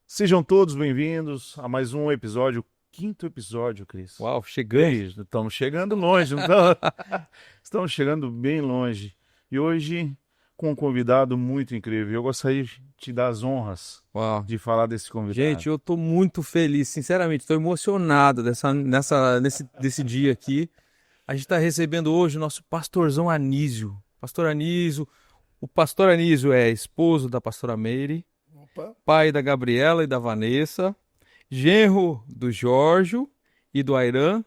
Sejam todos bem-vindos a mais um episódio, quinto episódio, Cris. Uau, É chegando. isso, estamos chegando longe, então, estamos chegando bem longe. E hoje, com um convidado muito incrível, eu gostaria de te dar as honras Uau. de falar desse convidado. Gente, eu tô muito feliz, sinceramente, estou emocionado desse dia aqui. A gente está recebendo hoje o nosso pastorzão Anísio. Pastor Anísio, o pastor Anísio é esposo da pastora Meire, Opa, pai da Gabriela e da Vanessa, genro do Jorge e do Airan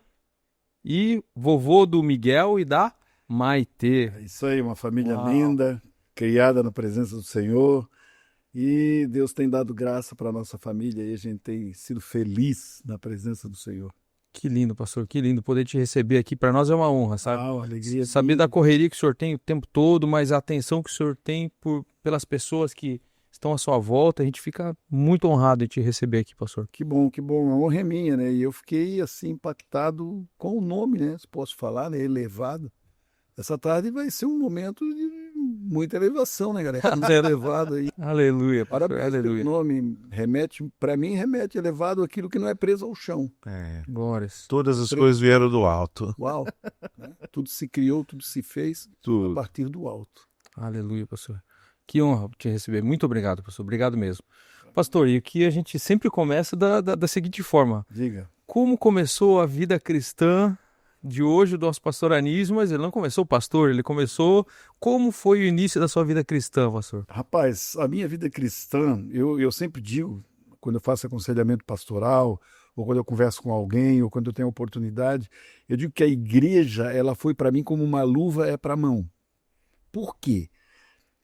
e vovô do Miguel e da Maitê. é isso aí, uma família Uau. linda, criada na presença do Senhor, e Deus tem dado graça para a nossa família e a gente tem sido feliz na presença do Senhor. Que lindo, pastor, que lindo poder te receber aqui. Para nós é uma honra, sabe? Uma alegria Saber da minha. correria que o senhor tem o tempo todo, mas a atenção que o senhor tem pelas pessoas que estão à sua volta, a gente fica muito honrado em te receber aqui, pastor. Que bom, a honra é minha, né? E eu fiquei assim impactado com o nome, né? Se posso falar, né? Elevado. Essa tarde vai ser um momento de muita elevação, né, galera? Ser elevado aí. Aleluia, pastor, Parabéns pelo aleluia. nome. Remete, para mim, remete elevado aquilo que não é preso ao chão. É, Glórias. todas as coisas vieram do alto. Uau, né? Tudo se criou, tudo se fez a Tudo. partir do alto. Aleluia, pastor. Que honra te receber. Muito obrigado, pastor. Obrigado mesmo. Pastor, e aqui a gente sempre começa da seguinte forma. Diga. Como começou a vida cristã de hoje do nosso pastor Anísio, mas ele não começou pastor, ele começou... Como foi o início da sua vida cristã, pastor? Rapaz, a minha vida cristã, eu sempre digo, quando eu faço aconselhamento pastoral, ou quando eu converso com alguém, ou quando eu tenho oportunidade, eu digo que a igreja, ela foi para mim como uma luva é para a mão. Por quê?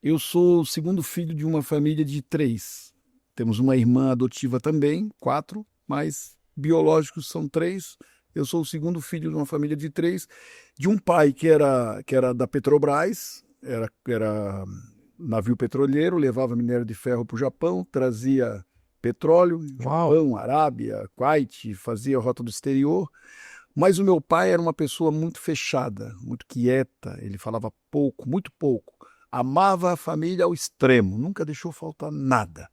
Eu sou o segundo filho de uma família de três. Temos uma irmã adotiva também, quatro, mas biológicos são três. Eu sou o segundo filho de uma família de três, de um pai que era da Petrobras, era navio petroleiro, levava minério de ferro para o Japão, trazia petróleo, Uau! Japão, Arábia, Kuwait, fazia a rota do exterior. Mas o meu pai era uma pessoa muito fechada, muito quieta, ele falava pouco, muito pouco. Amava a família ao extremo, nunca deixou faltar nada.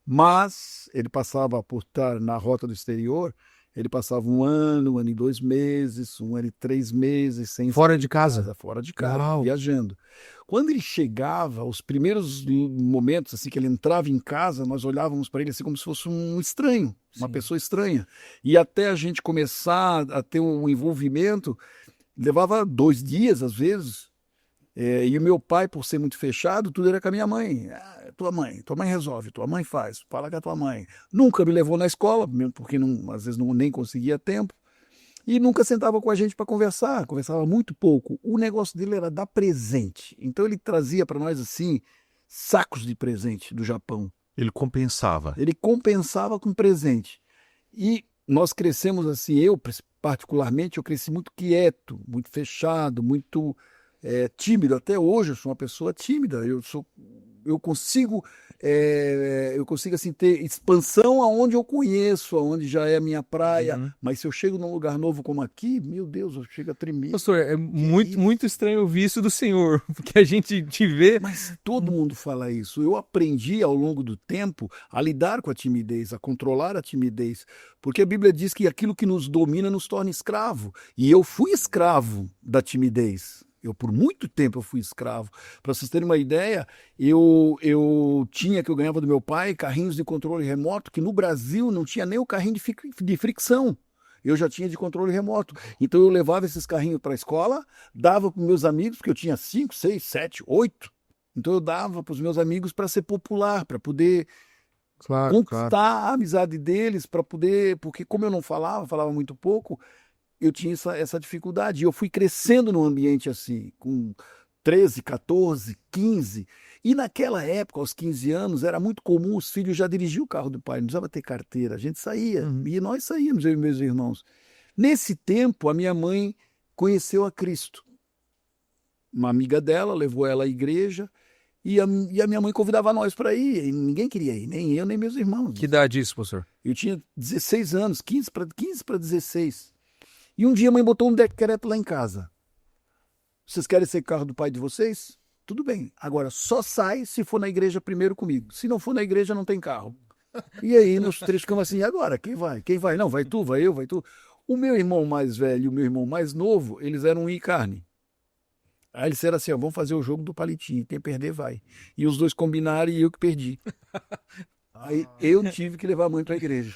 Mas ele passava por estar na rota do exterior, ele passava um ano e 2 meses, um ano e 3 meses sem sair Fora de de casa? casa, fora de casa, Uau! viajando. Quando ele chegava, os primeiros momentos assim que ele entrava em casa, nós olhávamos para ele assim como se fosse um estranho, uma Sim. pessoa estranha. E até a gente começar a ter um envolvimento, levava 2 dias às vezes. E o meu pai, por ser muito fechado, tudo era com a minha mãe. Ah, tua mãe resolve, tua mãe faz, fala com a tua mãe. Nunca me levou na escola, mesmo porque não, às vezes não, nem conseguia tempo. E nunca sentava com a gente para conversar, conversava muito pouco. O negócio dele era dar presente. Então ele trazia para nós assim sacos de presente do Japão. Ele compensava. Ele compensava com presente. E nós crescemos assim, eu particularmente, eu cresci muito quieto, muito fechado, muito tímido. Até hoje eu sou uma pessoa tímida. Eu consigo assim ter expansão aonde eu conheço, aonde já é a minha praia. Uhum. Mas se eu chego num lugar novo como aqui, meu Deus, eu chego a tremer. Pastor, é Que é muito, isso? muito estranho ouvir isso do senhor, porque a gente te vê. Mas todo mundo fala isso. Eu aprendi ao longo do tempo a lidar com a timidez, a controlar a timidez, porque a Bíblia diz que aquilo que nos domina nos torna escravo. E eu fui escravo da timidez. Por muito tempo eu fui escravo. Para vocês terem uma ideia, eu ganhava do meu pai carrinhos de controle remoto que no Brasil não tinha nem o carrinho de fricção. Eu já tinha de controle remoto. Então eu levava esses carrinhos para a escola, dava para meus amigos, porque eu tinha 5, 6, 7, 8. Então eu dava para os meus amigos para ser popular, para poder Claro, claro. conquistar a amizade deles, para poder, porque como eu não falava muito pouco, eu tinha essa dificuldade. E eu fui crescendo num ambiente assim, com 13, 14, 15. E naquela época, aos 15 anos, era muito comum os filhos já dirigir o carro do pai, não precisava ter carteira. A gente saía, Uhum. e nós saíamos, eu e meus irmãos. Nesse tempo, a minha mãe conheceu a Cristo. Uma amiga dela levou ela à igreja, e a minha mãe convidava nós para ir, e ninguém queria ir, nem eu, nem meus Que irmãos. idade isso, pastor? Eu tinha 16 anos, 15 para 16. E um dia a mãe botou um decreto lá em casa. Vocês querem ser carro do pai de vocês? Tudo bem. Agora, só sai se for na igreja primeiro comigo. Se não for na igreja, não tem carro. E aí nós três ficamos assim, e agora? Quem vai? Quem vai? Não, vai tu, vai eu, vai tu. O meu irmão mais velho e o meu irmão mais novo, eles eram um e carne. Aí eles disseram assim, ó, vamos fazer o jogo do palitinho, quem perder vai. E os dois combinaram e eu que perdi. Aí eu tive que levar a mãe para a igreja.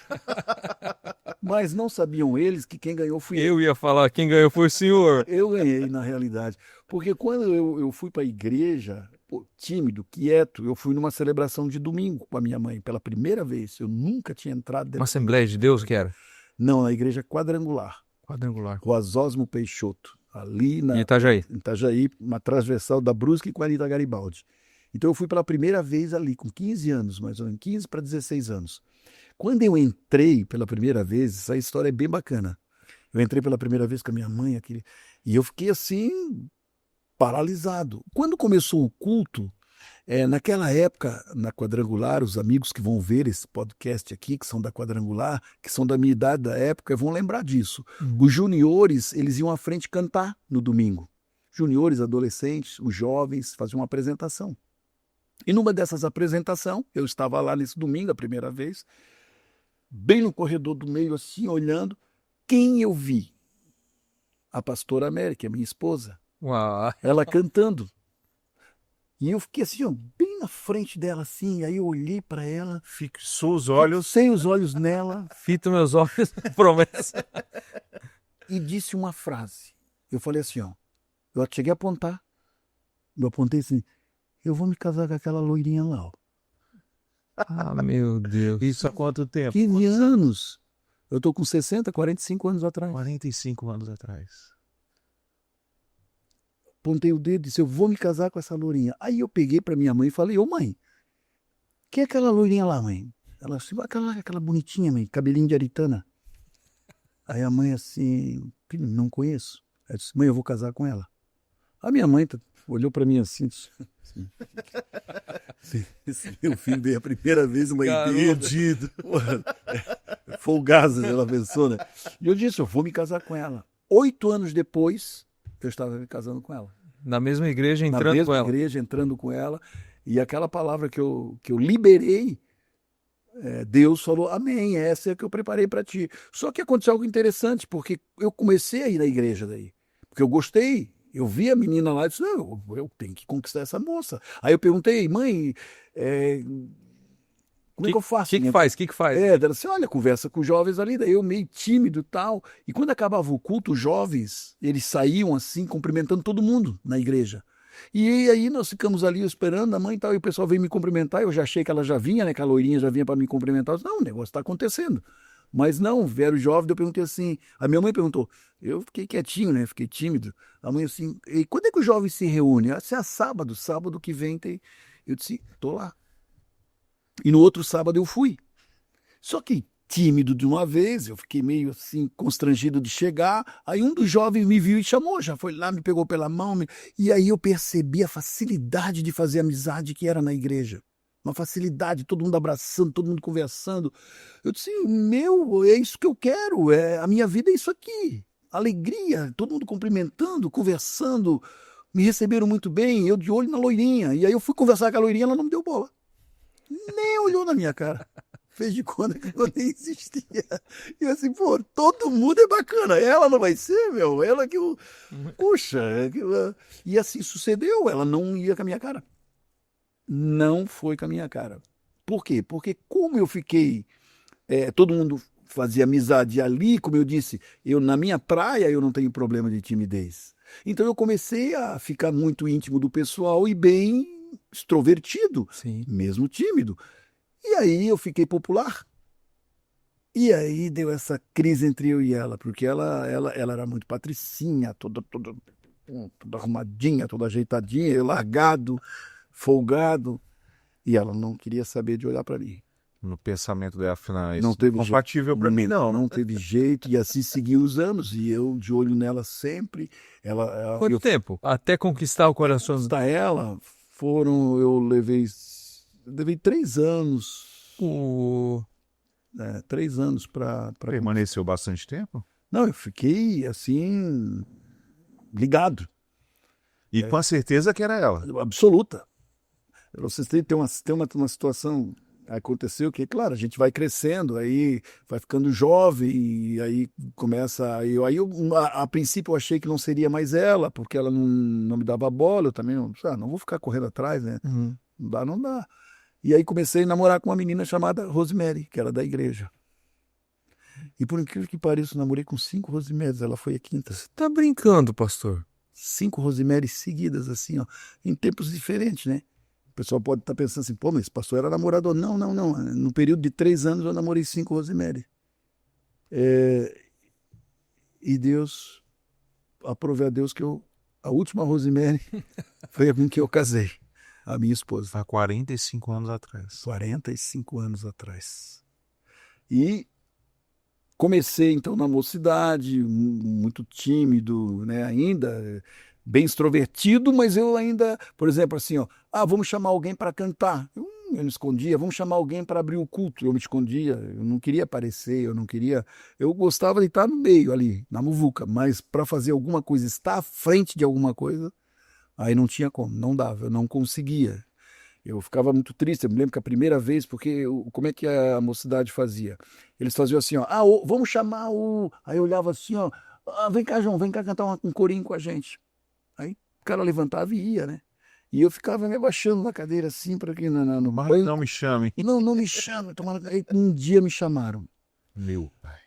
Mas não sabiam eles que quem ganhou fui eu. Eu ia falar, quem ganhou foi o senhor. Eu ganhei, na realidade. Porque quando eu fui para a igreja, pô, tímido, quieto, eu fui numa celebração de domingo com a minha mãe, pela primeira vez. Eu nunca tinha entrado Uma dentro. Assembleia de Deus que era? Não, na igreja quadrangular, Quadrangular. Rua Osmo Peixoto, ali Em na Itajaí. em Itajaí, uma transversal da Brusque com a Anitta Garibaldi. Então eu fui pela primeira vez ali, com 15 anos, mais ou menos, 15 para 16 anos. Quando eu entrei pela primeira vez, essa história é bem bacana. Eu entrei pela primeira vez com a minha mãe, e eu fiquei assim, paralisado. Quando começou o culto, naquela época, na Quadrangular, os amigos que vão ver esse podcast aqui, que são da Quadrangular, que são da minha idade da época, vão lembrar disso. Os juniores, eles iam à frente cantar no domingo. Juniores, adolescentes, os jovens faziam uma apresentação. E numa dessas apresentações, eu estava lá nesse domingo, a primeira vez, bem no corredor do meio, assim, olhando, quem eu vi? A pastora América, minha esposa, Uau. ela cantando. E eu fiquei assim, ó, bem na frente dela, assim, aí eu olhei para ela, Fixou os olhos. fixei os olhos nela Fita meus olhos, promessa. e disse uma frase. Eu falei assim, ó, eu cheguei a apontar, eu apontei assim, eu vou me casar com aquela loirinha lá, ó. Ah, meu Deus. Isso há quanto tempo? 15 anos. Eu tô com 60, 45 anos atrás. 45 anos atrás. Apontei o dedo e disse, eu vou me casar com essa loirinha. Aí eu peguei para minha mãe e falei, ô mãe, quem é aquela loirinha lá, mãe? Ela disse, aquela bonitinha, mãe, cabelinho de aritana. Aí a mãe assim, filho, não conheço. Aí eu disse, mãe, eu vou casar com ela. A minha mãe olhou para mim assim, disse, esse meu filho veio a primeira vez, uma ideia. Folgazas, ela pensou, né? E eu disse, eu vou me casar com ela. 8 anos depois, eu estava me casando com ela. Na mesma igreja, Na entrando mesma com ela. igreja, entrando com ela. E aquela palavra que eu liberei, Deus falou, amém, essa é a que eu preparei para ti. Só que aconteceu algo interessante, porque eu comecei a ir na igreja daí. Porque eu gostei. Eu vi a menina lá e disse, não, eu tenho que conquistar essa moça. Aí eu perguntei, mãe, como é que eu faço? O que faz? O que faz? Ela disse, olha, conversa com os jovens ali, daí eu meio tímido e tal. E quando acabava o culto, os jovens, eles saíam assim, cumprimentando todo mundo na igreja. E aí nós ficamos ali esperando a mãe e tal, e o pessoal veio me cumprimentar, eu já achei que ela já vinha, né, que a loirinha já vinha para me cumprimentar. Eu disse, não, o negócio está acontecendo. Mas não, vieram jovens, eu perguntei assim, a minha mãe perguntou, eu fiquei quietinho, né, fiquei tímido. A mãe assim, e quando é que os jovens se reúnem? Essa é sábado que vem tem. Eu disse, tô lá. E no outro sábado eu fui. Só que tímido de uma vez, eu fiquei meio assim constrangido de chegar. Aí um dos jovens me viu e chamou, já foi lá, me pegou pela mão. E aí eu percebi a facilidade de fazer amizade que era na igreja. Uma facilidade, todo mundo abraçando, todo mundo conversando. Eu disse, é isso que eu quero, a minha vida é isso aqui. Alegria, todo mundo cumprimentando, conversando. Me receberam muito bem, eu de olho na loirinha. E aí eu fui conversar com a loirinha, ela não me deu bola. Nem olhou na minha cara. Fez de conta que eu nem existia. E eu assim, pô, todo mundo é bacana. Ela não vai ser, meu. Ela que eu... Puxa. E assim sucedeu. Ela não ia com a minha cara. Não foi com a minha cara. Por quê? Porque como eu fiquei... todo mundo fazia amizade ali, como eu disse, na minha praia eu não tenho problema de timidez. Então eu comecei a ficar muito íntimo do pessoal e bem extrovertido, Sim. mesmo tímido. E aí eu fiquei popular. E aí deu essa crise entre eu e ela, porque ela era muito patricinha, toda arrumadinha, toda ajeitadinha, eu largado, folgado, e ela não queria saber de olhar para mim. No pensamento dela, afinal, Não teve compatível para mim, não. Não teve jeito, e assim seguiu os anos, e eu de olho nela sempre. Quanto tempo? Até conquistar o coração ela, eu levei 3 anos. 3 anos para Permaneceu bastante tempo? Não, eu fiquei assim, ligado. E com a certeza que era ela. Absoluta. Vocês têm uma situação Aconteceu que, claro, a gente vai crescendo, aí vai ficando jovem, e aí começa. A princípio eu achei que não seria mais ela, porque ela não me dava bola, eu também não vou ficar correndo atrás, né? Uhum. Não dá, não dá. E aí comecei a namorar com uma menina chamada Rosemary, que era da igreja. E por incrível que pareça, eu namorei com 5 Rosemarys, ela foi a quinta. Tá brincando, pastor? 5 Rosemarys seguidas, assim, ó, em tempos diferentes, né? O pessoal pode estar pensando assim, pô, mas esse pastor era namorador. Não, não, não. No período de 3 anos eu namorei 5 Rosemary. E Deus, aprove a Deus que a última Rosemary foi a com que eu casei, a minha esposa. Há 45 anos atrás. 45 anos atrás. E comecei, então, na mocidade, muito tímido, né, ainda, bem extrovertido, mas eu ainda, por exemplo, assim, ó, vamos chamar alguém para cantar. Eu me escondia, vamos chamar alguém para abrir o culto. Eu me escondia, eu não queria aparecer, eu gostava de estar no meio ali, na muvuca, mas para fazer alguma coisa, estar à frente de alguma coisa, aí não tinha como, não dava, eu não conseguia. Eu ficava muito triste, eu me lembro que a primeira vez, porque como é que a mocidade fazia? Eles faziam assim, ó, vamos chamar o... Aí eu olhava assim, ó, vem cá, João, vem cá cantar um corinho com a gente. Aí o cara levantava e ia, né? E eu ficava me abaixando na cadeira assim, para que no Mas banho. não me chame. E não me chama. Aí um dia me chamaram. Meu pai.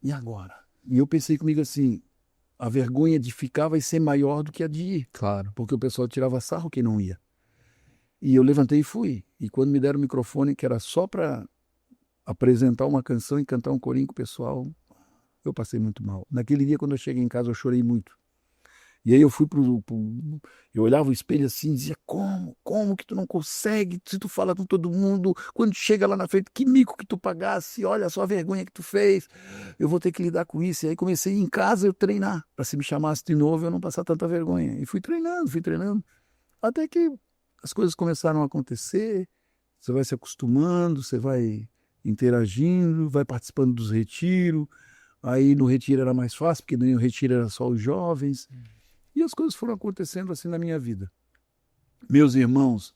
E agora? E eu pensei comigo assim, a vergonha de ficar vai ser maior do que a de ir. Claro. Porque o pessoal tirava sarro quem não ia. E eu levantei e fui. E quando me deram o microfone, que era só para apresentar uma canção e cantar um corinho com o pessoal, eu passei muito mal. Naquele dia, quando eu cheguei em casa, eu chorei muito. E aí eu fui eu olhava o espelho assim e dizia, como que tu não consegue? Se tu fala com todo mundo, quando chega lá na frente, que mico que tu pagasse, olha só a vergonha que tu fez, eu vou ter que lidar com isso. E aí comecei em casa eu treinar, para se me chamasse de novo eu não passar tanta vergonha. E fui treinando, até que as coisas começaram a acontecer, você vai se acostumando, você vai interagindo, vai participando dos retiros. Aí no retiro era mais fácil, porque no retiro era só os jovens. E as coisas foram acontecendo assim na minha vida. Meus irmãos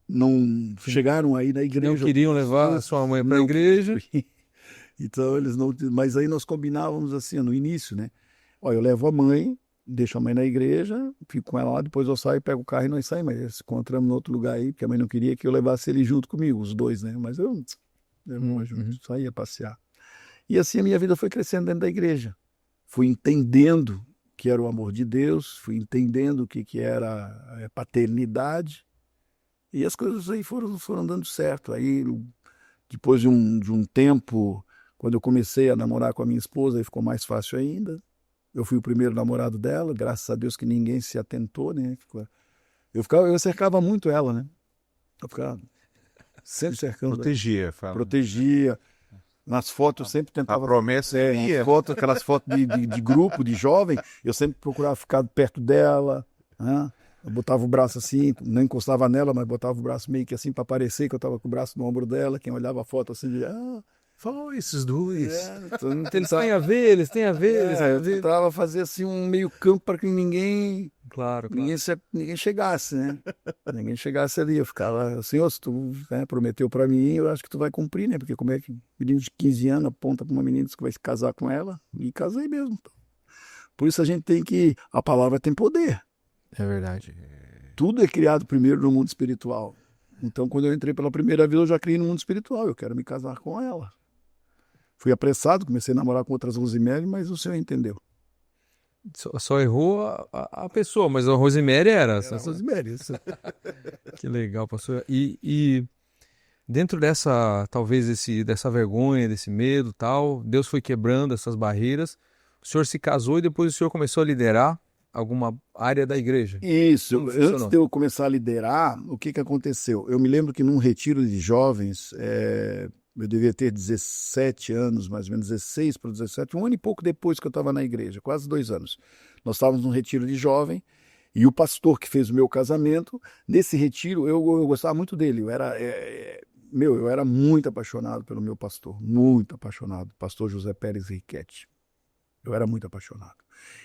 não chegaram aí na igreja. Não queriam levar a sua mãe para a igreja. Então eles não... Mas aí nós combinávamos assim, no início, né? Ó, eu levo a mãe, deixo a mãe na igreja, fico com ela lá, depois eu saio, pego o carro e nós saímos. Mas se encontramos em outro lugar aí, porque a mãe não queria que eu levasse ele junto comigo, os dois, né? Mas eu saía passear. E assim a minha vida foi crescendo dentro da igreja. Fui entendendo que era o amor de Deus, fui entendendo o que era paternidade, e as coisas aí foram dando certo. Aí, depois de um tempo, quando eu comecei a namorar com a minha esposa, aí ficou mais fácil ainda. Eu fui o primeiro namorado dela, graças a Deus que ninguém se atentou, né? Eu cercava muito ela, né? Eu ficava sempre cercando. Protegia, fala. Protegia. Nas fotos eu sempre tentava... A promessa nas fotos, aquelas fotos de grupo, de jovem, eu sempre procurava ficar perto dela, né? Eu botava o braço assim, não encostava nela, mas botava o braço meio que assim para parecer que eu estava com o braço no ombro dela. Quem olhava a foto assim, dizia, foi esses dois. Eles têm a ver, eles têm a ver. Eu tentava fazer assim um meio campo para que ninguém chegasse, né? Ninguém chegasse ali. Eu ficava, Senhor, se tu prometeu para mim, eu acho que tu vai cumprir, né? Porque como é que menino de 15 anos aponta para uma menina que vai se casar com ela? E casei mesmo. Por isso a gente tem que... A palavra tem poder. É verdade. Tudo é criado primeiro no mundo espiritual. Então, quando eu entrei pela primeira vez, eu já criei no mundo espiritual. Eu quero me casar com ela. Fui apressado, comecei a namorar com outras Rosemary, mas o senhor entendeu. Só errou a pessoa, mas a Rosemary era. Era a Rosemary. Que legal, pastor. E dentro dessa, talvez dessa vergonha, desse medo, tal, Deus foi quebrando essas barreiras. O senhor se casou e depois o senhor começou a liderar alguma área da igreja? Isso. Antes de eu começar a liderar, o que aconteceu? Eu me lembro que num retiro de jovens, eu devia ter 17 anos, mais ou menos 16 para 17, um ano e pouco depois que eu estava na igreja, quase 2 anos. Nós estávamos num retiro de jovem e o pastor que fez o meu casamento, nesse retiro, eu gostava muito dele. Eu era muito apaixonado pelo meu pastor, muito apaixonado, pastor José Pérez Riquetti. Eu era muito apaixonado.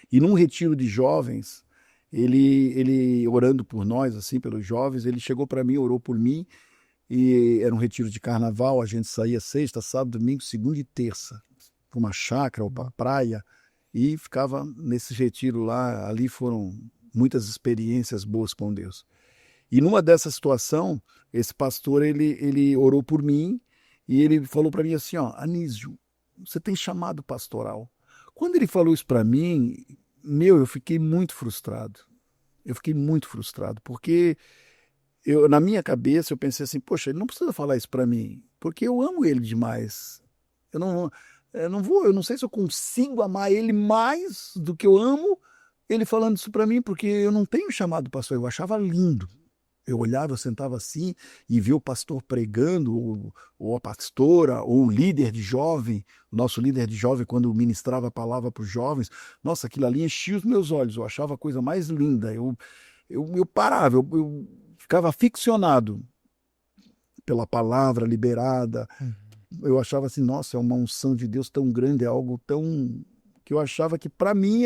E num retiro de jovens, ele orando por nós, assim, pelos jovens, ele chegou para mim, orou por mim, e era um retiro de carnaval, a gente saía sexta, sábado, domingo, segunda e terça, para uma chácara ou para a praia, e ficava nesse retiro lá. Ali foram muitas experiências boas com Deus. E numa dessa situação, esse pastor, ele orou por mim, e ele falou para mim assim, ó, Anísio, você tem chamado pastoral. Quando ele falou isso para mim, eu fiquei muito frustrado. Eu fiquei muito frustrado, porque na minha cabeça eu pensei assim, poxa, ele não precisa falar isso para mim, porque eu amo ele demais. Eu não sei se eu consigo amar ele mais do que eu amo ele falando isso para mim, porque eu não tenho chamado pastor. Eu achava lindo. Eu olhava, eu sentava assim e via o pastor pregando, ou a pastora, ou o líder de jovem, o nosso líder de jovem, quando ministrava a palavra para os jovens. Nossa, aquilo ali enchia os meus olhos, eu achava a coisa mais linda. Eu parava, eu ficava aficionado pela palavra liberada. Eu achava assim, nossa, é uma unção de Deus tão grande, é algo tão... que eu achava que para mim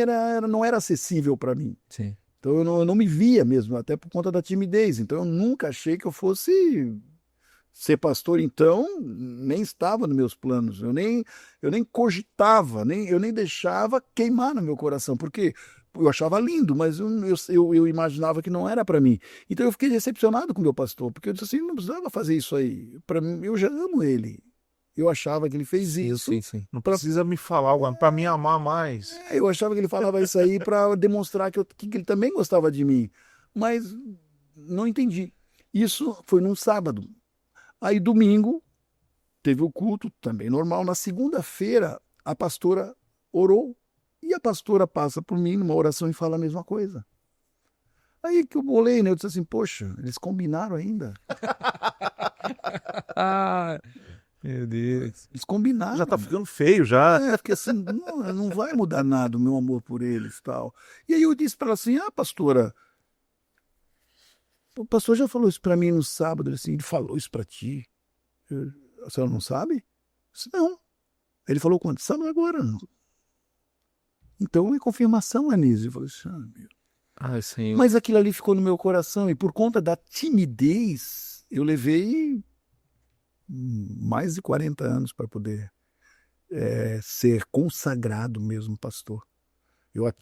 não era acessível para mim. Sim. Então eu não me via mesmo, até por conta da timidez. Então eu nunca achei que eu fosse ser pastor, então nem estava nos meus planos. Eu nem cogitava, eu nem deixava queimar no meu coração, porque eu achava lindo, mas eu imaginava que não era para mim. Então eu fiquei decepcionado com o meu pastor, porque eu disse assim, não precisava fazer isso aí. Para mim, eu já amo ele. Eu achava que ele fez isso. Sim. Não precisa me falar algo para me amar mais. Eu achava que ele falava isso aí para demonstrar que ele também gostava de mim. Mas não entendi. Isso foi num sábado. Aí domingo teve o culto, também normal. Na segunda-feira a pastora orou. E a pastora passa por mim numa oração e fala a mesma coisa. Aí que eu bolei, né? Eu disse assim, poxa, eles combinaram ainda. Meu Deus. Eles combinaram. Já tá ficando feio, já. Porque assim, não vai mudar nada o meu amor por eles e tal. E aí eu disse para ela assim, pastora, o pastor já falou isso para mim no sábado. Ele falou isso para ti? A senhora não sabe? Eu disse, não. Ele falou quando? Sábado agora. Então é confirmação, Anísio. Eu falei assim, Ai, Senhor. mas aquilo ali ficou no meu coração, e por conta da timidez, eu levei mais de 40 anos para poder ser consagrado mesmo pastor.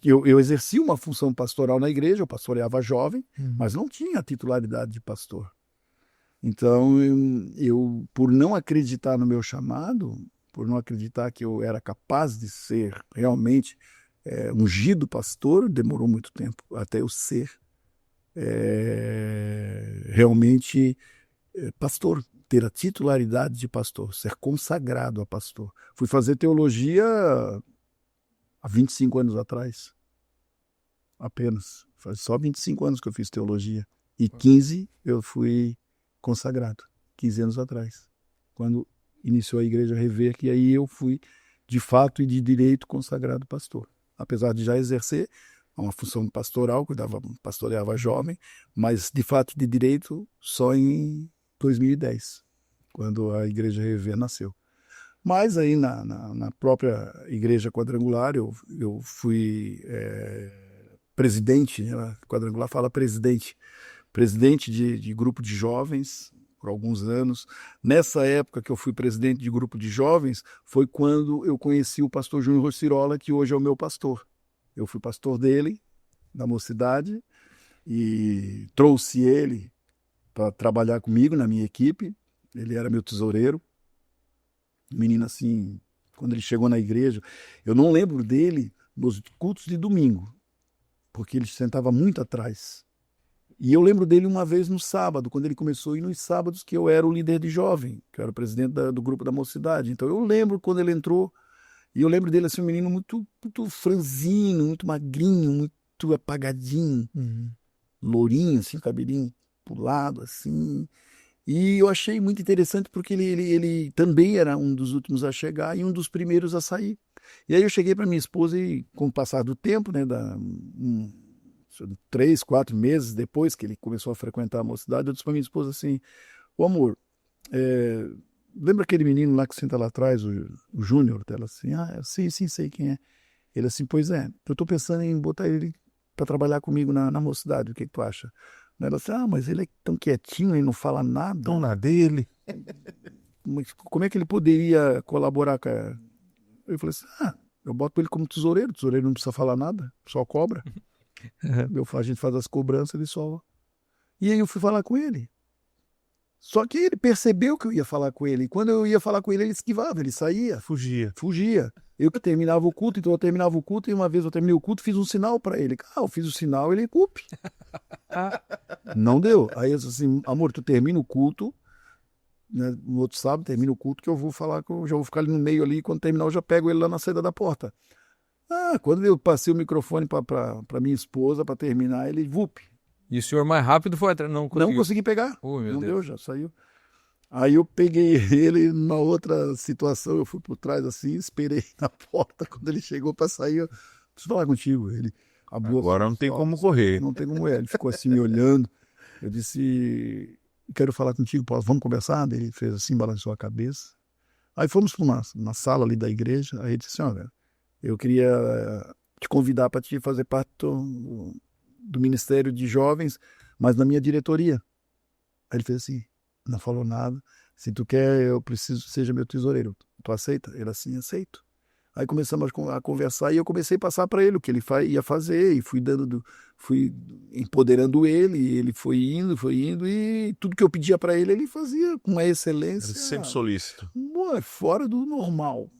Eu exerci uma função pastoral na igreja, eu pastoreava jovem, mas não tinha a titularidade de pastor. Então, eu, por não acreditar no meu chamado, por não acreditar que eu era capaz de ser realmente ungido pastor, demorou muito tempo até eu ser realmente pastor, ter a titularidade de pastor, ser consagrado a pastor. Fui fazer teologia há 25 anos atrás, apenas. Faz só 25 anos que eu fiz teologia. E 15 eu fui consagrado, 15 anos atrás, quando iniciou a Igreja Rever, que aí eu fui, de fato e de direito, consagrado pastor. Apesar de já exercer uma função pastoral, pastoreava jovem, mas de fato de direito só em 2010, quando a Igreja Rever nasceu. Mas aí na própria Igreja Quadrangular eu fui presidente, né? Quadrangular fala presidente de grupo de jovens por alguns anos. Nessa época que eu fui presidente de grupo de jovens, foi quando eu conheci o pastor Júnior Rossirola, que hoje é o meu pastor. Eu fui pastor dele, da mocidade, e trouxe ele para trabalhar comigo na minha equipe. Ele era meu tesoureiro. Menino assim, quando ele chegou na igreja, eu não lembro dele nos cultos de domingo, porque ele sentava muito atrás. E eu lembro dele uma vez no sábado, quando ele começou a ir nos sábados, que eu era o líder de jovem, que eu era o presidente do grupo da mocidade. Então eu lembro quando ele entrou, e eu lembro dele assim, um menino muito, muito franzino, muito magrinho, muito apagadinho, lourinho, assim, cabelinho pro lado, assim. E eu achei muito interessante porque ele também era um dos últimos a chegar e um dos primeiros a sair. E aí eu cheguei para minha esposa e, com o passar do tempo, né, 3, 4 meses depois que ele começou a frequentar a mocidade, eu disse para minha esposa assim, ô amor, lembra aquele menino lá que senta lá atrás, o Júnior? Ela assim, sim, sei quem é. Ele assim, pois é, eu estou pensando em botar ele para trabalhar comigo na mocidade, o que tu acha? Ela disse, mas ele é tão quietinho, ele não fala nada. Estão na dele. Mas como é que ele poderia colaborar com a... Eu falei assim, eu boto ele como tesoureiro. O tesoureiro não precisa falar nada, só cobra. A gente faz as cobranças, ele só... E aí eu fui falar com ele. Só que ele percebeu que eu ia falar com ele. E quando eu ia falar com ele, ele esquivava, ele saía. Fugia. Eu que terminava o culto, então eu terminava o culto, e uma vez eu terminei o culto, fiz um sinal para ele. Eu fiz o sinal, ele cupe. Não deu. Aí eu disse assim, amor, tu termina o culto, né, no outro sábado, termina o culto, que eu vou falar, que eu já vou ficar ali no meio ali, e quando terminar eu já pego ele lá na saída da porta. Quando eu passei o microfone para minha esposa, para terminar, ele, vup. E o senhor mais rápido foi atrás? Não conseguiu. Não consegui pegar. Oh, meu não Deus. deu, já saiu. Aí eu peguei ele numa outra situação, eu fui por trás assim, esperei na porta, quando ele chegou para sair, eu preciso falar contigo. Ele abriu Agora assim, não tem como correr. Não tem como é. Ele ficou assim me olhando. Eu disse, quero falar contigo, vamos conversar? Ele fez assim, balançou a cabeça. Aí fomos na sala ali da igreja, aí ele disse assim, olha, eu queria te convidar para te fazer parte do Ministério de Jovens, mas na minha diretoria. Aí ele fez assim, não falou nada. Se tu quer, eu preciso que seja meu tesoureiro. Tu aceita? Ele assim, aceito. Aí começamos a conversar e eu comecei a passar para ele o que ele ia fazer e fui empoderando ele, e ele foi indo e tudo que eu pedia para ele, ele fazia com uma excelência. Ele sempre solícito. Fora do normal.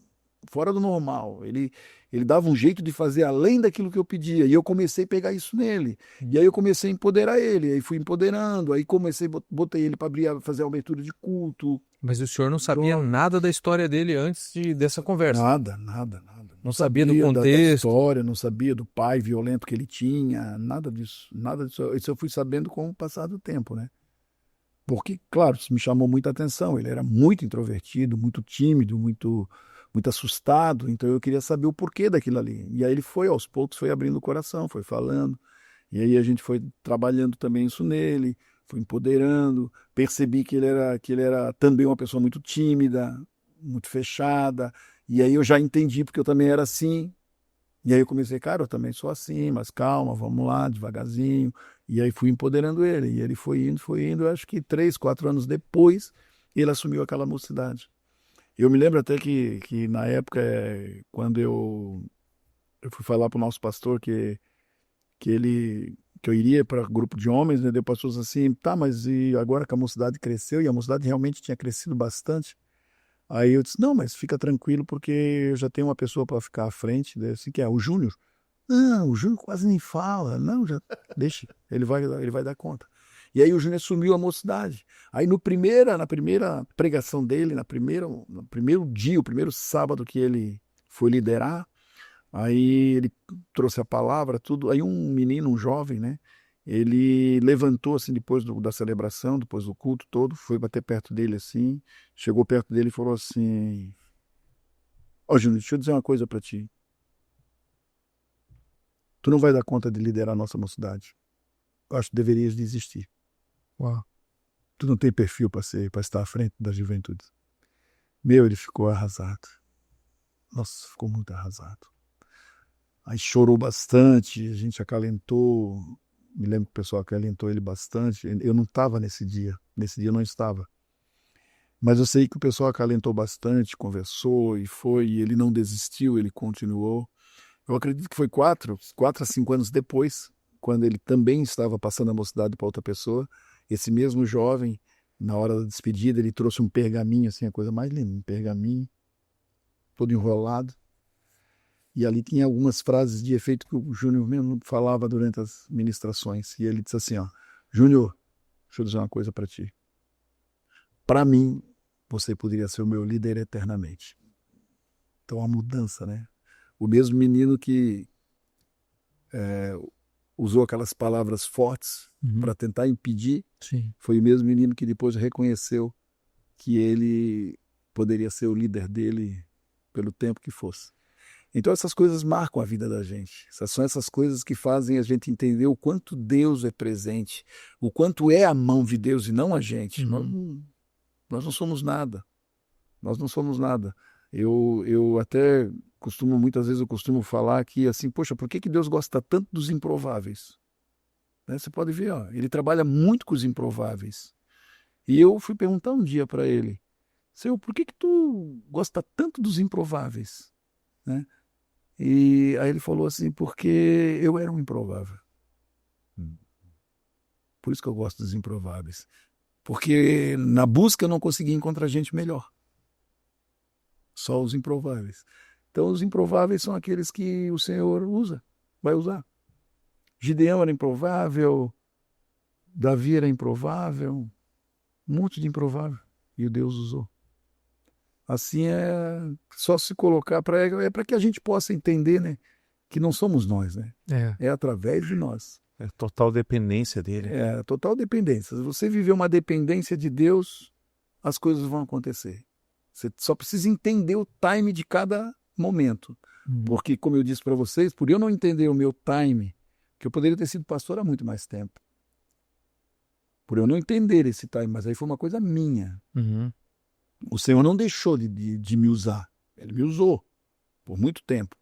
Fora do normal. Ele dava um jeito de fazer além daquilo que eu pedia. E eu comecei a pegar isso nele. E aí eu comecei a empoderar ele. Aí fui empoderando. Aí botei ele para fazer a abertura de culto. Mas o senhor não sabia nada da história dele antes dessa conversa? Nada. Não sabia do contexto? Da história, não sabia do pai violento que ele tinha. Nada disso. Isso eu fui sabendo com o passar do tempo, né? Porque, claro, isso me chamou muita atenção. Ele era muito introvertido, muito tímido, muito assustado, então eu queria saber o porquê daquilo ali. E aí ele aos poucos, foi abrindo o coração, foi falando, e aí a gente foi trabalhando também isso nele, foi empoderando, percebi que ele era também uma pessoa muito tímida, muito fechada, e aí eu já entendi porque eu também era assim, e aí eu comecei, cara, eu também sou assim, mas calma, vamos lá, devagarzinho, e aí fui empoderando ele, e ele foi indo, eu acho que 3, 4 anos depois, ele assumiu aquela mocidade. Eu me lembro até que na época, quando eu fui falar para o nosso pastor que eu iria para grupo de homens, né? Daí o pastor disse assim, tá, mas e agora que a mocidade cresceu, e a mocidade realmente tinha crescido bastante, aí eu disse, não, mas fica tranquilo porque eu já tenho uma pessoa para ficar à frente, daí, assim, que é o Júnior. Não, o Júnior quase nem fala, não, já deixa, ele vai dar conta. E aí o Júnior assumiu a mocidade. Aí na primeira pregação dele, no primeiro dia, o primeiro sábado que ele foi liderar, aí ele trouxe a palavra, tudo. Aí um menino, um jovem, né? Ele levantou assim depois da celebração, depois do culto todo, foi bater perto dele assim, chegou perto dele e falou assim: Júnior, deixa eu dizer uma coisa para ti. Tu não vai dar conta de liderar a nossa mocidade. Eu acho que deverias desistir. Uau. Tu não tem perfil para estar à frente da juventude. Ele ficou arrasado. Nossa, ficou muito arrasado. Aí chorou bastante, a gente acalentou. Me lembro que o pessoal acalentou ele bastante. Eu não estava nesse dia eu não estava. Mas eu sei que o pessoal acalentou bastante, conversou e ele não desistiu, ele continuou. Eu acredito que foi 4 a 5 anos depois, quando ele também estava passando a mocidade para outra pessoa, esse mesmo jovem, na hora da despedida, ele trouxe um pergaminho, assim, a coisa mais linda, um pergaminho, todo enrolado. E ali tinha algumas frases de efeito que o Júnior mesmo falava durante as ministrações. E ele disse assim, Júnior, deixa eu dizer uma coisa para ti. Para mim, você poderia ser o meu líder eternamente. Então, a mudança, né? O mesmo menino que usou aquelas palavras fortes para tentar impedir, Sim. foi o mesmo menino que depois reconheceu que ele poderia ser o líder dele pelo tempo que fosse. Então essas coisas marcam a vida da gente. São essas coisas que fazem a gente entender o quanto Deus é presente, o quanto é a mão de Deus e não a gente. Nós não somos nada. Nós não somos nada. Eu até muitas vezes eu costumo falar que assim, poxa, por que Deus gosta tanto dos improváveis? né? Você pode ver, ó, ele trabalha muito com os improváveis. E eu fui perguntar um dia para ele, Senhor, por que tu gosta tanto dos improváveis? Né? E aí ele falou assim, porque eu era um improvável. Por isso que eu gosto dos improváveis. Porque na busca eu não conseguia encontrar gente melhor. Só os improváveis. Então os improváveis são aqueles que o Senhor usa, vai usar. Gideão era improvável, Davi era improvável, um monte de improvável. E o Deus usou. Assim é só se colocar para que a gente possa entender, né, que não somos nós, né? É através de nós. É total dependência dele. É total dependência. Se você viver uma dependência de Deus, as coisas vão acontecer. Você só precisa entender o time de cada momento. Porque, como eu disse para vocês, por eu não entender o meu time, que eu poderia ter sido pastor há muito mais tempo. Por eu não entender esse time, mas aí foi uma coisa minha. O Senhor não deixou de me usar. Ele me usou por muito tempo.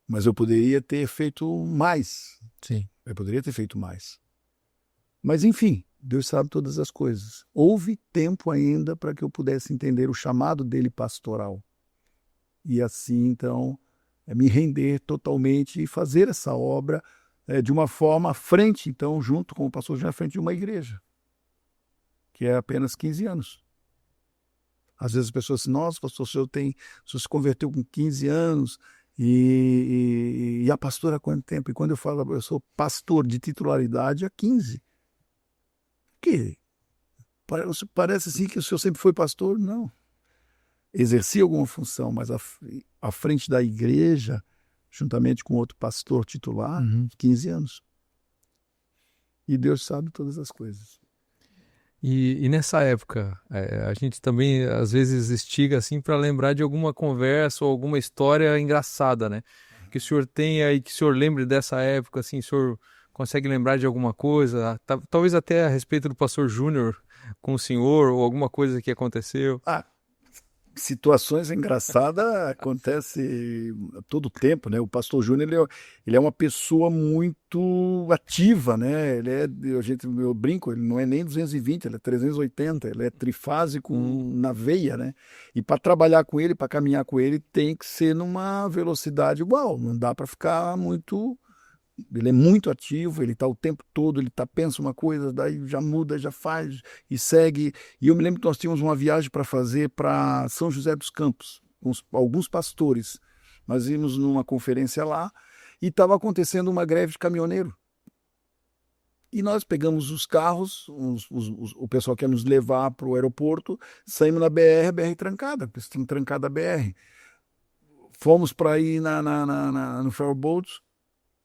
Mas eu poderia ter feito mais. Sim. Eu poderia ter feito mais. Mas, enfim, Deus sabe todas as coisas. Houve tempo ainda para que eu pudesse entender o chamado dele pastoral. E assim, então, me render totalmente e fazer essa obra de uma forma à frente, então, junto com o pastor Júnior, à frente de uma igreja, que é apenas 15 anos. Às vezes as pessoas dizem, nossa, pastor, o senhor se converteu com 15 anos e a pastora há quanto tempo? E quando eu falo, eu sou pastor de titularidade há 15. Que? Parece assim que o senhor sempre foi pastor? Não. Exerci alguma função, mas à frente da igreja, juntamente com outro pastor titular, 15 anos. E Deus sabe todas as coisas. E nessa época, a gente também às vezes instiga assim para lembrar de alguma conversa ou alguma história engraçada, né? Que o senhor tenha e que o senhor lembre dessa época, assim, o senhor consegue lembrar de alguma coisa, talvez até a respeito do pastor Júnior com o senhor ou alguma coisa que aconteceu. Situações engraçadas acontecem todo o tempo, né? O pastor Júnior, ele é uma pessoa muito ativa, né? Eu brinco, ele não é nem 220, ele é 380, ele é trifásico na veia, né? E para trabalhar com ele, para caminhar com ele, tem que ser numa velocidade igual, não dá para ficar muito... Ele é muito ativo, ele está o tempo todo, pensa uma coisa, daí já muda, já faz e segue. E eu me lembro que nós tínhamos uma viagem para fazer para São José dos Campos, com alguns pastores. Nós íamos numa conferência lá e estava acontecendo uma greve de caminhoneiro. E nós pegamos os carros, o pessoal quer nos levar para o aeroporto, saímos na BR, a BR trancada, porque tinha trancado a BR. Fomos para ir no ferryboat,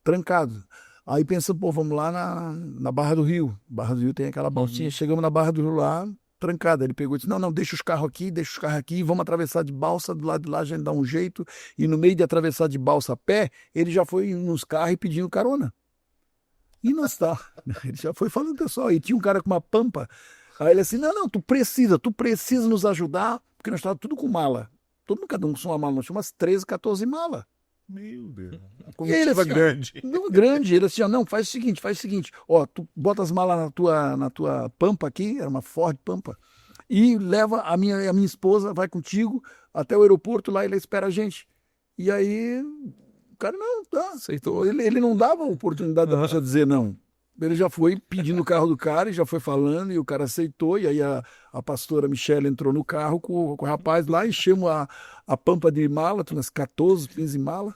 trancado. Aí pensamos, vamos lá na Barra do Rio. Barra do Rio tem aquela balsinha. Chegamos na Barra do Rio lá, trancada. Ele pegou e disse, não, deixa os carros aqui, vamos atravessar de balsa, do lado de lá a gente dá um jeito. E no meio de atravessar de balsa a pé, ele já foi nos carros e pedindo carona. E nós ele já foi falando, pessoal, e tinha um cara com uma pampa. Aí ele assim, não, tu precisa nos ajudar, porque nós estávamos tudo com mala. Todo mundo, cada um com uma mala, nós tínhamos umas 13, 14 malas. Meu Deus. A comitiva assim, grande. Grande. Ele assim, não, faz o seguinte, ó, tu bota as malas na tua Pampa aqui, era uma Ford Pampa, e leva a minha esposa, vai contigo até o aeroporto lá, ele espera a gente. E aí, o cara não, tá. Aceitou. Ele não dava a oportunidade da pessoa dizer não. Ele já foi pedindo o carro do cara e já foi falando, e o cara aceitou, e aí a pastora Michele entrou no carro com o rapaz lá, enchemos a Pampa de mala, umas 14, 15 malas,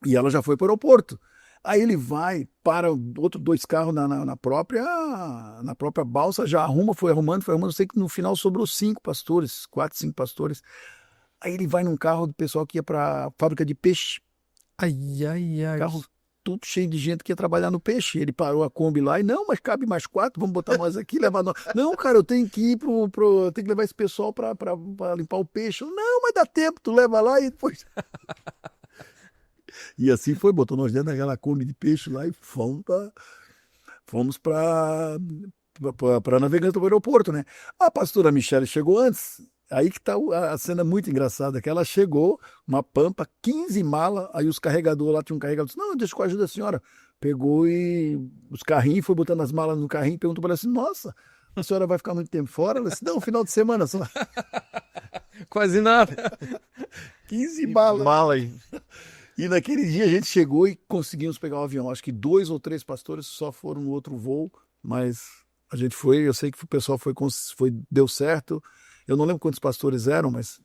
e ela já foi para o aeroporto. Aí ele vai, para outros 2 carros na própria balsa, já foi arrumando, eu sei que no final sobrou 5 pastores, 4, 5 pastores. Aí ele vai num carro do pessoal que ia para a fábrica de peixe. Ai. Carro tudo cheio de gente que ia trabalhar no peixe. Ele parou a Kombi lá e, não, mas cabe mais 4, vamos botar nós aqui, levar nós. Não, cara, eu tenho que ir tenho que levar esse pessoal para limpar o peixe. Não, mas dá tempo, tu leva lá e depois... E assim foi, botou nós dentro daquela Kombi de peixe lá e fomos para Navegantes do aeroporto, né? A pastora Michele chegou antes. Aí que tá a cena muito engraçada, que ela chegou, uma Pampa, 15 malas, aí os carregadores lá, tinha um carregador, disse, não, deixa com a ajuda da senhora, pegou e os carrinhos, foi botando as malas no carrinho, perguntou para ela assim, nossa, a senhora vai ficar muito tempo fora? Ela disse, não, final de semana só. Quase nada. 15 malas. Mala aí. E naquele dia a gente chegou e conseguimos pegar o avião. Acho que 2 ou 3 pastores só foram no outro voo, mas a gente foi, eu sei que o pessoal deu certo. Eu não lembro quantos pastores eram, mas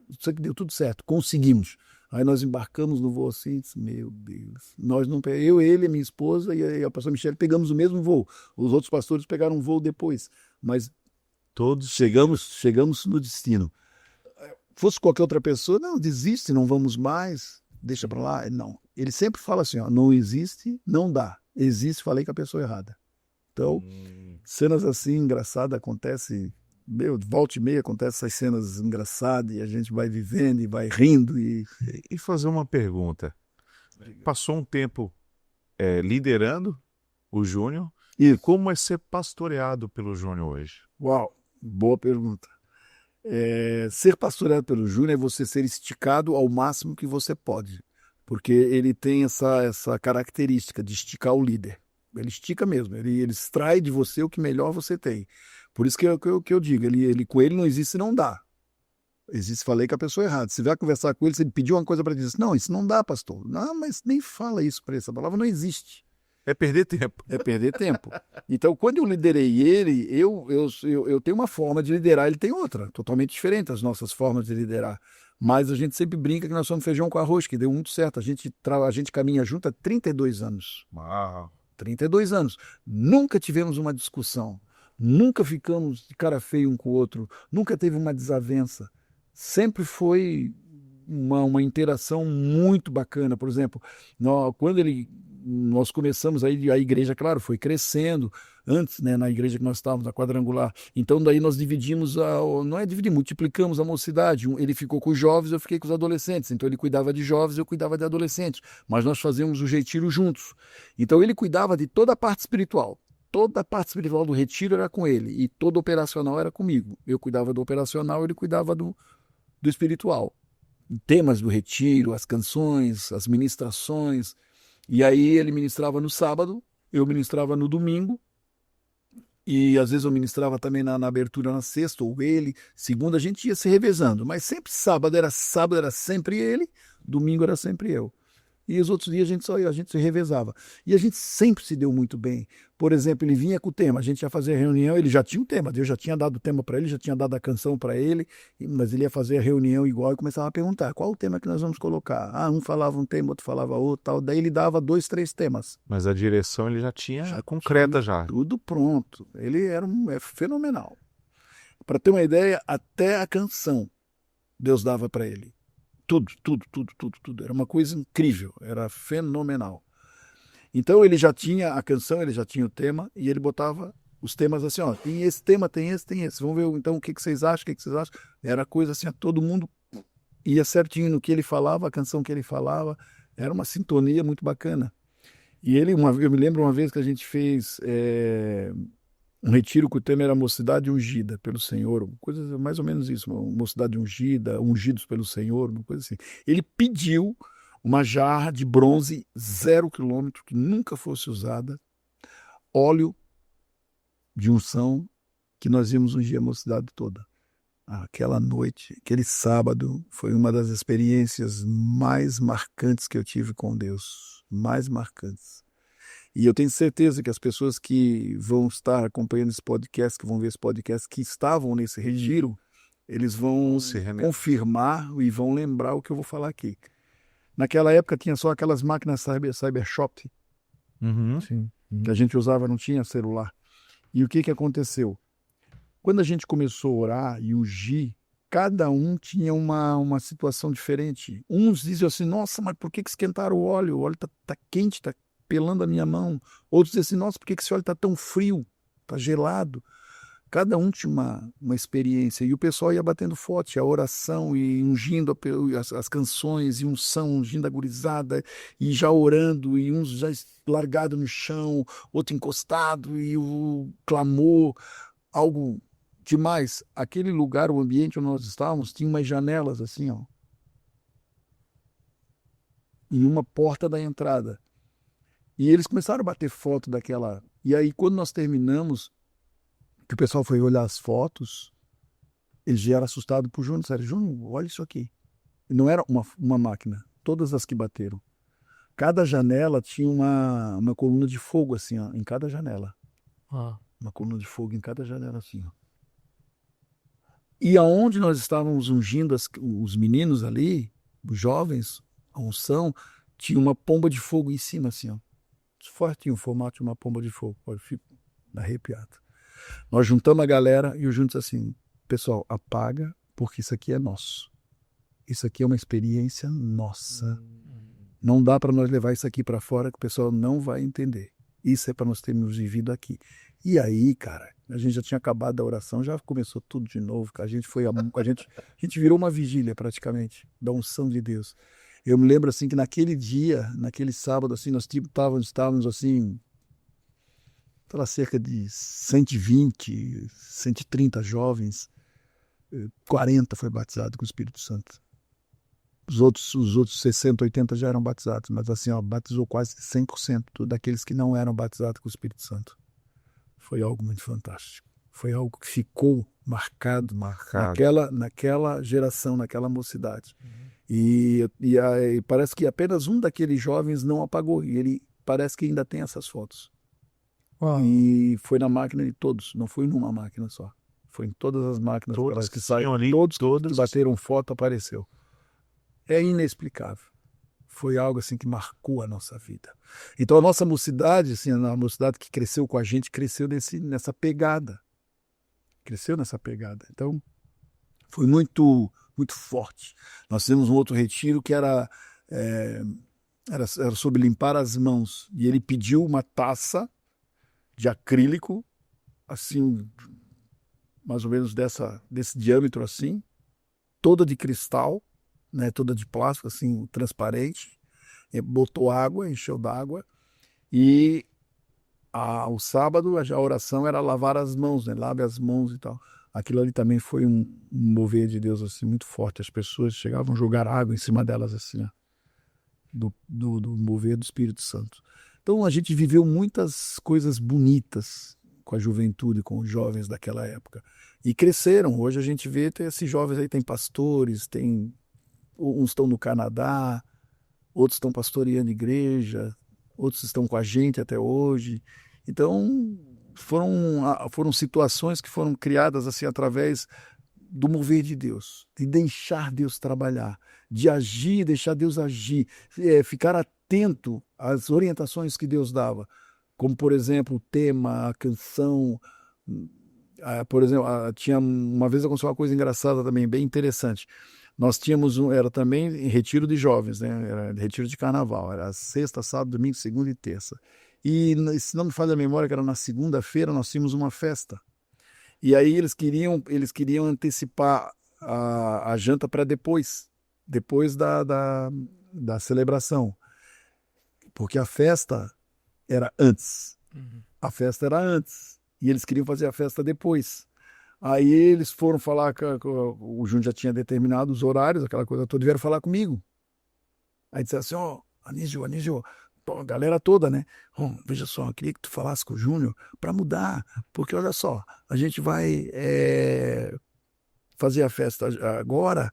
eu sei que deu tudo certo, conseguimos. Aí nós embarcamos no voo assim, disse, meu Deus. Nós não, eu, ele, minha esposa e a pastora Michele pegamos o mesmo voo. Os outros pastores pegaram um voo depois, mas todos chegamos no destino. Fosse qualquer outra pessoa, não, desiste, não vamos mais, deixa pra lá. Não, ele sempre fala assim, ó, não existe, não dá. Existe, falei com a pessoa errada. Então, cenas assim engraçadas acontecem, volta e meia acontecem essas cenas engraçadas e a gente vai vivendo e vai rindo. E fazer uma pergunta. Passou um tempo liderando o Júnior. E Como é ser pastoreado pelo Júnior hoje? Uau, boa pergunta. Ser pastoreado pelo Júnior é você ser esticado ao máximo que você pode, porque ele tem essa característica de esticar o líder. Ele estica mesmo, ele extrai de você o que melhor você tem. Por isso que eu digo, com ele não existe não dá. Existe, falei com a pessoa errada. Se vai conversar com ele, se ele pediu uma coisa para ele, diz, não, isso não dá, pastor. Não, mas nem fala isso para ele, essa palavra não existe. É perder tempo. É perder tempo. Então, quando eu liderei ele, eu tenho uma forma de liderar, ele tem outra, totalmente diferente as nossas formas de liderar. Mas a gente sempre brinca que nós somos feijão com arroz, que deu muito certo. A gente caminha junto há 32 anos. Uau. 32 anos. Nunca tivemos uma discussão. Nunca ficamos de cara feia um com o outro. Nunca teve uma desavença. Sempre foi uma interação muito bacana. Por exemplo, quando nós começamos aí, a igreja, claro, foi crescendo. Antes, né, na igreja que nós estávamos, na quadrangular. Então, daí nós dividimos, multiplicamos a mocidade. Ele ficou com os jovens, eu fiquei com os adolescentes. Então, ele cuidava de jovens, eu cuidava de adolescentes. Mas nós fazíamos o retiro juntos. Então, ele cuidava de toda a parte espiritual. Toda a parte espiritual do retiro era com ele. E todo o operacional era comigo. Eu cuidava do operacional, ele cuidava do espiritual. Temas do retiro, as canções, as ministrações. E aí ele ministrava no sábado, eu ministrava no domingo, e às vezes eu ministrava também na abertura na sexta, ou ele, segunda a gente ia se revezando, mas sempre sábado era sempre ele, domingo era sempre eu. E os outros dias a gente se revezava. E a gente sempre se deu muito bem. Por exemplo, ele vinha com o tema, a gente ia fazer a reunião, ele já tinha o tema, Deus já tinha dado o tema para ele, já tinha dado a canção para ele, mas ele ia fazer a reunião igual e começava a perguntar, qual o tema que nós vamos colocar? Um falava um tema, outro falava outro, tal. Daí ele dava 2, 3 temas. Mas a direção ele já tinha concreta já. Tudo pronto. Ele é fenomenal. Para ter uma ideia, até a canção Deus dava para ele. Tudo. Era uma coisa incrível, era fenomenal. Então ele já tinha a canção, ele já tinha o tema, e ele botava os temas assim, ó, tem esse tema, tem esse. Vamos ver então o que vocês acham, Era coisa assim, todo mundo ia certinho no que ele falava, a canção que ele falava, era uma sintonia muito bacana. E eu me lembro uma vez que a gente fez um retiro que o tema era Mocidade Ungida pelo Senhor, coisa mais ou menos isso, uma mocidade ungida, ungidos pelo Senhor, uma coisa assim. Ele pediu uma jarra de bronze 0 quilômetro, que nunca fosse usada, óleo de unção, que nós íamos ungir a mocidade toda. Aquela noite, aquele sábado, foi uma das experiências mais marcantes que eu tive com Deus, mais marcantes. E eu tenho certeza que as pessoas que vão estar acompanhando esse podcast, que vão ver esse podcast, que estavam nesse retiro, eles vão confirmar e vão lembrar o que eu vou falar aqui. Naquela época tinha só aquelas máquinas Cybershop, Sim. que a gente usava, não tinha celular. E o que aconteceu? Quando a gente começou a orar e ungir, cada um tinha uma situação diferente. Uns diziam assim, nossa, mas por que esquentaram o óleo? O óleo tá quente, está pelando a minha mão. Outros diziam assim, nossa, por que esse óleo está tão frio? Está gelado. Cada um tinha uma experiência. E o pessoal ia batendo forte, a oração, e ungindo as canções, e unção, ungindo a gurizada, e já orando, e uns já largado no chão, outro encostado, e o clamor, algo demais. Aquele lugar, o ambiente onde nós estávamos, tinha umas janelas assim, ó, e uma porta da entrada. E eles começaram a bater foto daquela. E aí, quando nós terminamos, que o pessoal foi olhar as fotos, eles já eram assustados por Júnior. Disseram, Júnior, olha isso aqui. E não era uma máquina, todas as que bateram. Cada janela tinha uma coluna de fogo, assim, ó, em cada janela. Uma coluna de fogo em cada janela, assim, ó. E aonde nós estávamos ungindo os meninos ali, os jovens, a unção, tinha uma pomba de fogo em cima, assim, ó. Fortinho o formato de uma pomba de fogo. Eu fico arrepiado. Nós juntamos a galera e o Júnior disse assim, pessoal, apaga, porque isso aqui é nosso. Isso aqui é uma experiência nossa. Não dá para nós levar isso aqui para fora que o pessoal não vai entender. Isso é para nós termos vivido aqui. E aí, cara, a gente já tinha acabado a oração, já começou tudo de novo. A gente virou uma vigília praticamente, da unção de Deus. Eu me lembro assim que naquele dia, naquele sábado, assim, nós estávamos assim, sei lá, cerca de 120, 130 jovens, 40 foi batizado com o Espírito Santo. Os outros 60, 80 já eram batizados, mas assim, ó, batizou quase 100% daqueles que não eram batizados com o Espírito Santo. Foi algo muito fantástico. Foi algo que ficou marcado. Naquela geração, naquela mocidade. E parece que apenas um daqueles jovens não apagou. E ele parece que ainda tem essas fotos. Uau. E foi na máquina de todos. Não foi numa máquina só. Foi em todas as máquinas. Todas que saíram ali, todos todas. que bateram foto, apareceu. É inexplicável. Foi algo assim que marcou a nossa vida. Então a nossa mocidade, assim, a mocidade que cresceu com a gente, cresceu nessa pegada. Cresceu nessa pegada. Então foi muito, muito forte. Nós fizemos um outro retiro que era sobre limpar as mãos. E ele pediu uma taça de acrílico, assim, mais ou menos desse diâmetro assim, toda de cristal, né, toda de plástico, assim, transparente. Botou água, encheu d'água. E o sábado a oração era lavar as mãos, né? Lave as mãos e tal. Aquilo ali também foi um mover de Deus assim, muito forte. As pessoas chegavam a jogar água em cima delas, assim, ó, do mover do Espírito Santo. Então a gente viveu muitas coisas bonitas com a juventude, com os jovens daquela época. E cresceram. Hoje a gente vê, esses jovens aí, tem pastores, uns estão no Canadá, outros estão pastoreando igreja, outros estão com a gente até hoje. Então, foram situações que foram criadas assim através do mover de Deus, de deixar Deus trabalhar, de agir, deixar Deus agir, ficar atento às orientações que Deus dava, como, por exemplo, o tema, a canção. Por exemplo, uma vez aconteceu uma coisa engraçada também, bem interessante. Nós tínhamos era também retiro de jovens, né? Era retiro de carnaval, era sexta, sábado, domingo, segunda e terça. E, se não me falha a memória, que era na segunda-feira, nós tínhamos uma festa. E aí eles queriam antecipar a janta para depois da celebração, porque a festa era antes. A festa era antes e eles queriam fazer a festa depois. Aí eles foram falar, o Júnior já tinha determinado os horários, aquela coisa toda, e vieram falar comigo. Aí disseram assim, Anísio, a galera toda, né? Veja só, eu queria que tu falasse com o Júnior para mudar, porque olha só, a gente vai fazer a festa agora,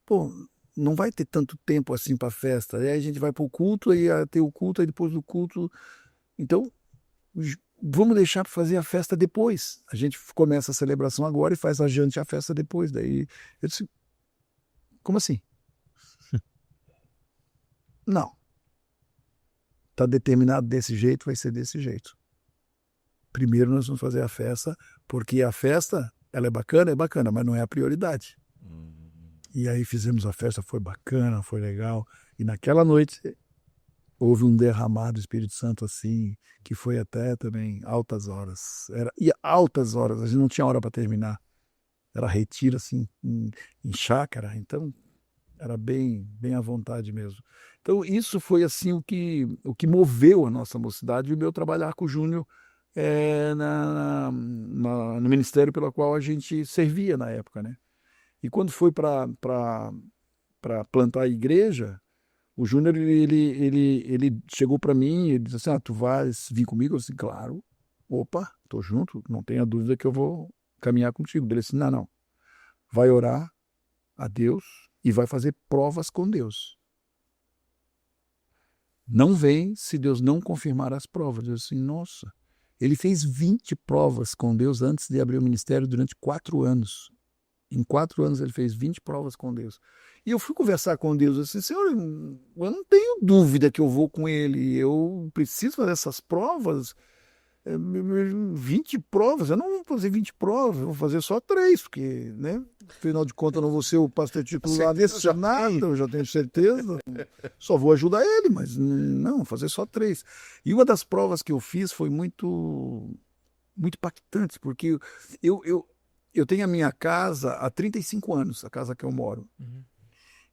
pô, não vai ter tanto tempo assim para a festa. Aí a gente vai para o culto, aí ter o culto, aí depois do culto. Então, vamos deixar para fazer a festa depois. A gente começa a celebração agora e faz a janta e a festa depois. Daí eu disse, como assim? Não. Está determinado desse jeito, vai ser desse jeito. Primeiro nós vamos fazer a festa, porque a festa, ela é bacana, mas não é a prioridade. E aí fizemos a festa, foi bacana, foi legal. E naquela noite houve um derramar do Espírito Santo assim, que foi até também altas horas. E altas horas, a gente não tinha hora para terminar. Era retiro assim, em chácara, então era bem à vontade mesmo. Então isso foi assim o que moveu a nossa mocidade e o meu trabalhar com o Júnior no ministério pelo qual a gente servia na época, né? E quando foi para plantar a igreja, O Júnior, ele chegou para mim e disse assim, tu vais vir comigo? Eu disse, claro. Opa, tô junto, não tenha dúvida que eu vou caminhar contigo. Ele disse, não. Vai orar a Deus e vai fazer provas com Deus. Não vem se Deus não confirmar as provas. Eu disse assim, nossa. Ele fez 20 provas com Deus antes de abrir o ministério durante 4 anos. Em 4 anos ele fez 20 provas com Deus. E eu fui conversar com Deus, assim, Senhor, eu não tenho dúvida que eu vou com ele, eu preciso fazer essas provas, 20 provas, eu não vou fazer 20 provas, eu vou fazer só 3, porque, né, afinal de contas eu não vou ser o pastor titular desse nada, eu já tenho certeza, só vou ajudar ele, mas não, fazer só 3. E uma das provas que eu fiz foi muito impactante, porque eu tenho a minha casa há 35 anos, a casa que eu moro. Uhum.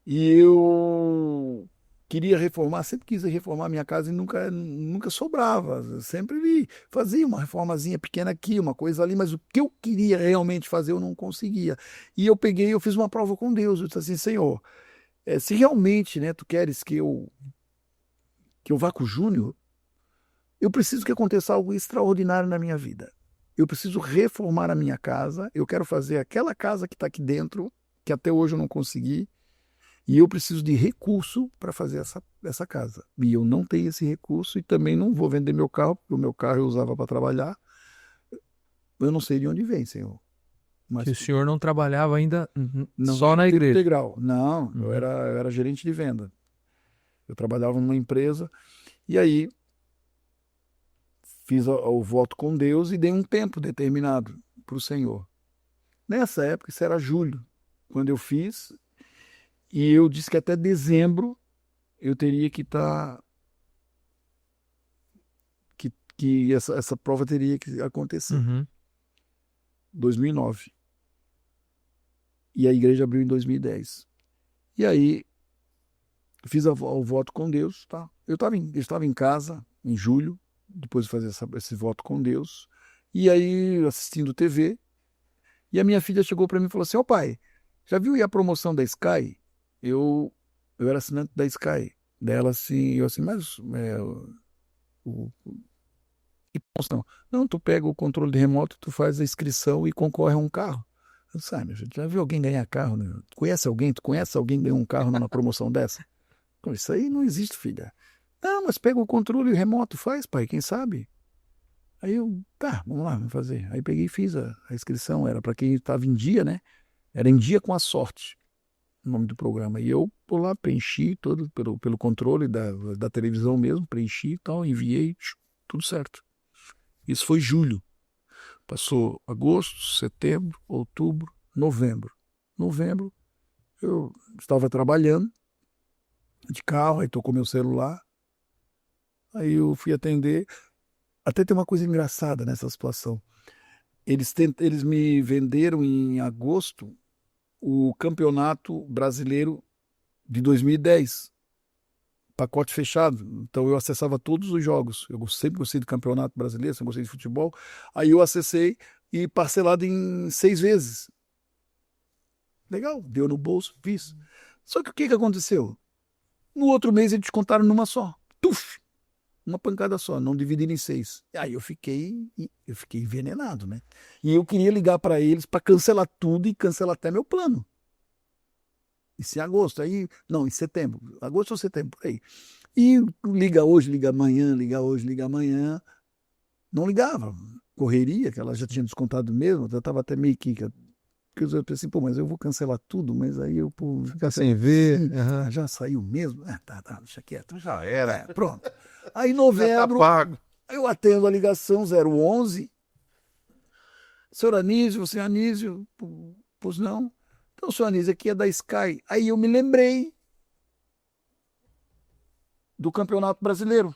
E eu queria reformar, sempre quis reformar a minha casa e nunca sobrava. Eu sempre fazia uma reformazinha pequena aqui, uma coisa ali, mas o que eu queria realmente fazer eu não conseguia. E eu fiz uma prova com Deus. Eu disse assim, Senhor, se realmente, né, tu queres que eu vá com o Júnior, eu preciso que aconteça algo extraordinário na minha vida. Eu preciso reformar a minha casa, eu quero fazer aquela casa que está aqui dentro, que até hoje eu não consegui, e eu preciso de recurso para fazer essa casa. E eu não tenho esse recurso e também não vou vender meu carro, porque o meu carro eu usava para trabalhar. Eu não sei de onde vem, Senhor. Mas Que o senhor não trabalhava ainda não, só na igreja? integral. Não, Uhum. eu era gerente de venda. Eu trabalhava numa empresa e aí fiz o voto com Deus e dei um tempo determinado para o Senhor. Nessa época, isso era julho, quando eu fiz, e eu disse que até dezembro eu teria que estar... que essa prova teria que acontecer. Uhum. 2009. E a igreja abriu em 2010. E aí, fiz o voto com Deus, tá? Eu estava em casa, em julho, depois de fazer esse voto com Deus, e aí assistindo TV, e a minha filha chegou para mim e falou assim, pai, já viu aí a promoção da Sky? Eu era assinante da Sky. Dela assim, eu assim, mas que promoção? Não, tu pega o controle de remoto, tu faz a inscrição e concorre a um carro. Eu disse, meu filho, já viu alguém ganhar carro? Né? Tu conhece alguém que ganhou um carro numa promoção dessa? Isso aí não existe, filha. Não, mas pega o controle remoto, faz, pai, quem sabe? Aí eu, tá, vamos lá, vamos fazer. Aí peguei e fiz a inscrição, era para quem estava em dia, né? Era em dia com a sorte, o nome do programa. E eu, por lá, preenchi todo pelo controle da televisão mesmo, preenchi e tal, enviei, tudo certo. Isso foi julho. Passou agosto, setembro, outubro, novembro. Novembro, eu estava trabalhando de carro, aí tocou meu celular, aí eu fui atender. Até tem uma coisa engraçada nessa situação. Eles me venderam em agosto o Campeonato Brasileiro de 2010, pacote fechado. Então eu acessava todos os jogos. Eu sempre gostei do Campeonato Brasileiro, sempre gostei de futebol. Aí eu acessei e parcelado em 6 vezes. Legal, deu no bolso, fiz. Só que o que aconteceu? No outro mês eles descontaram numa só. Tuf! Uma pancada só, não dividiram em 6. Aí eu fiquei envenenado, né? E eu queria ligar para eles para cancelar tudo e cancelar até meu plano. Isso em agosto, aí, não, em setembro, agosto ou setembro, por aí. E liga hoje, liga amanhã, liga hoje, liga amanhã. Não ligava, correria, que ela já tinha descontado mesmo, já estava até meio que... Eu pensei, mas eu vou cancelar tudo, mas aí eu... Ficar sem ver. Uhum. Já saiu mesmo? Tá, deixa quieto. Já era. Pronto. Aí em novembro, eu atendo a ligação 011. Senhor Anísio, senhor Anísio, pois não. Então, senhor Anísio, aqui é da Sky. Aí eu me lembrei do Campeonato Brasileiro.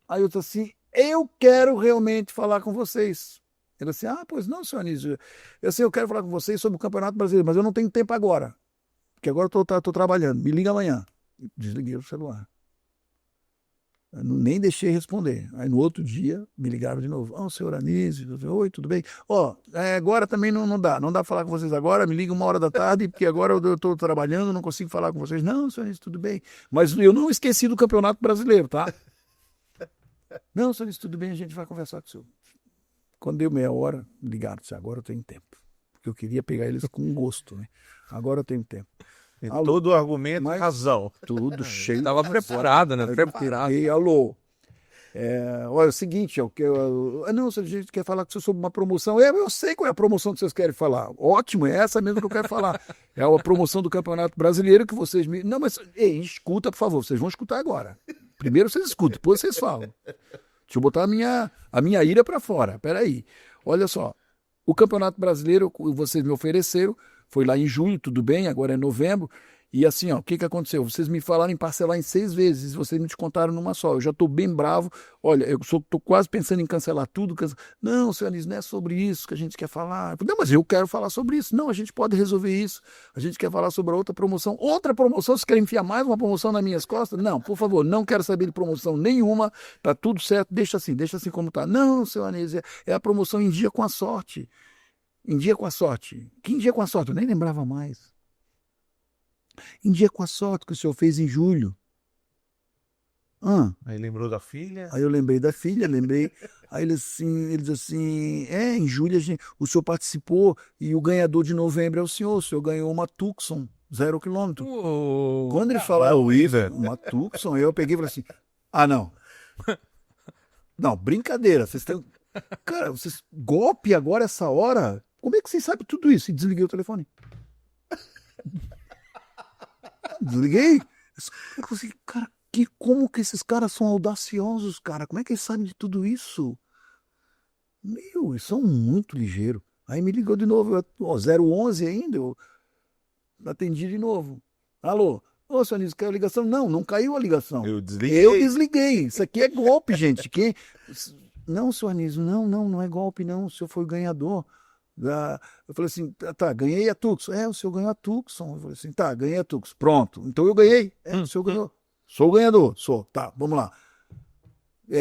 Aí eu disse assim, eu quero realmente falar com vocês. Ele assim, pois não, senhor Anísio. Eu quero falar com vocês sobre o Campeonato Brasileiro, mas eu não tenho tempo agora. Porque agora eu estou trabalhando. Me liga amanhã. Desliguei o celular. Eu nem deixei responder. Aí no outro dia me ligaram de novo. Senhor Anísio, eu falei, oi, tudo bem? Agora também não dá falar com vocês agora, me liga 1h da tarde, porque agora eu estou trabalhando, não consigo falar com vocês. Não, senhor Anísio, tudo bem. Mas eu não esqueci do Campeonato Brasileiro, tá? Não, senhor Anísio, tudo bem, a gente vai conversar com o senhor. Quando deu meia hora, ligaram, disse, agora eu tenho tempo. Porque eu queria pegar eles com gosto, né? Agora eu tenho tempo. Todo argumento, razão. Tudo cheio. Estava preparado, né? Preparado. E alô. Olha, é o seguinte, não, se a gente quer falar com você sobre uma promoção, eu sei qual é a promoção que vocês querem falar. Ótimo, é essa mesmo que eu quero falar. É a promoção do Campeonato Brasileiro que vocês me... Não, mas, escuta, por favor, vocês vão escutar agora. Primeiro vocês escutam, depois vocês falam. Deixa eu botar a minha ira para fora. Peraí. Olha só, o Campeonato Brasileiro, vocês me ofereceram, foi lá em junho, tudo bem, agora é novembro. E assim, o que aconteceu? Vocês me falaram em parcelar em 6 vezes, vocês me descontaram numa só. Eu já estou bem bravo. Olha, eu estou quase pensando em cancelar tudo. Não, senhor Anísio, não é sobre isso que a gente quer falar. Não, mas eu quero falar sobre isso. Não, a gente pode resolver isso. A gente quer falar sobre a outra promoção. Outra promoção? Vocês querem enfiar mais uma promoção nas minhas costas? Não, por favor, não quero saber de promoção nenhuma. Tá tudo certo, deixa assim como tá. Não, senhor Anísio, é a promoção em dia com a sorte. Em dia com a sorte. Que em dia com a sorte? Eu nem lembrava mais. Em dia com a sorte que o senhor fez em julho. Aí lembrou da filha? Aí eu lembrei da filha, lembrei. Aí eles assim, em julho o senhor participou e o ganhador de novembro é o senhor ganhou uma Tucson, 0 km. Quando ele falou uma Tucson, eu peguei e falei assim, não. Não, brincadeira, vocês têm... Cara, golpe agora essa hora? Como é que vocês sabem tudo isso? E desliguei o telefone. Desliguei. Eu falei, cara, como que esses caras são audaciosos, cara? Como é que eles sabem de tudo isso? Eles são muito ligeiros. Aí me ligou de novo, 011 ainda, eu atendi de novo. Alô? Senhor Anísio, caiu a ligação? Não caiu a ligação. Eu desliguei. Isso aqui é golpe, gente. Não, senhor Anísio, não é golpe, não. O senhor foi o ganhador. Eu falei assim, tá, ganhei a Tucson. O senhor ganhou a Tucson. Eu falei assim, tá, ganhei a Tucson. Pronto, então eu ganhei. O senhor ganhou. Sou o ganhador, sou. Tá, vamos lá.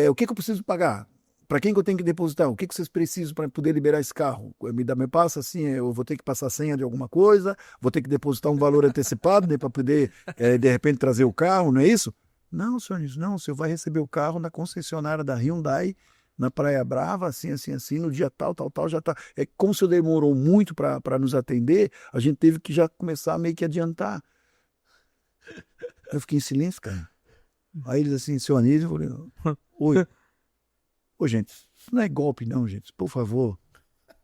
O que eu preciso pagar? Para quem que eu tenho que depositar? O que vocês precisam para poder liberar esse carro? Me passa assim, eu vou ter que passar senha de alguma coisa, vou ter que depositar um valor antecipado, né, para poder, de repente, trazer o carro, não é isso? Não, senhor Anísio, não, o senhor vai receber o carro na concessionária da Hyundai, na Praia Brava, assim, no dia tal, já tá. Como o senhor demorou muito para nos atender, a gente teve que já começar a meio que adiantar. Eu fiquei em silêncio, cara. Aí eles assim, seu Anísio, eu falei, oi. Ô, gente, isso não é golpe não, gente, por favor.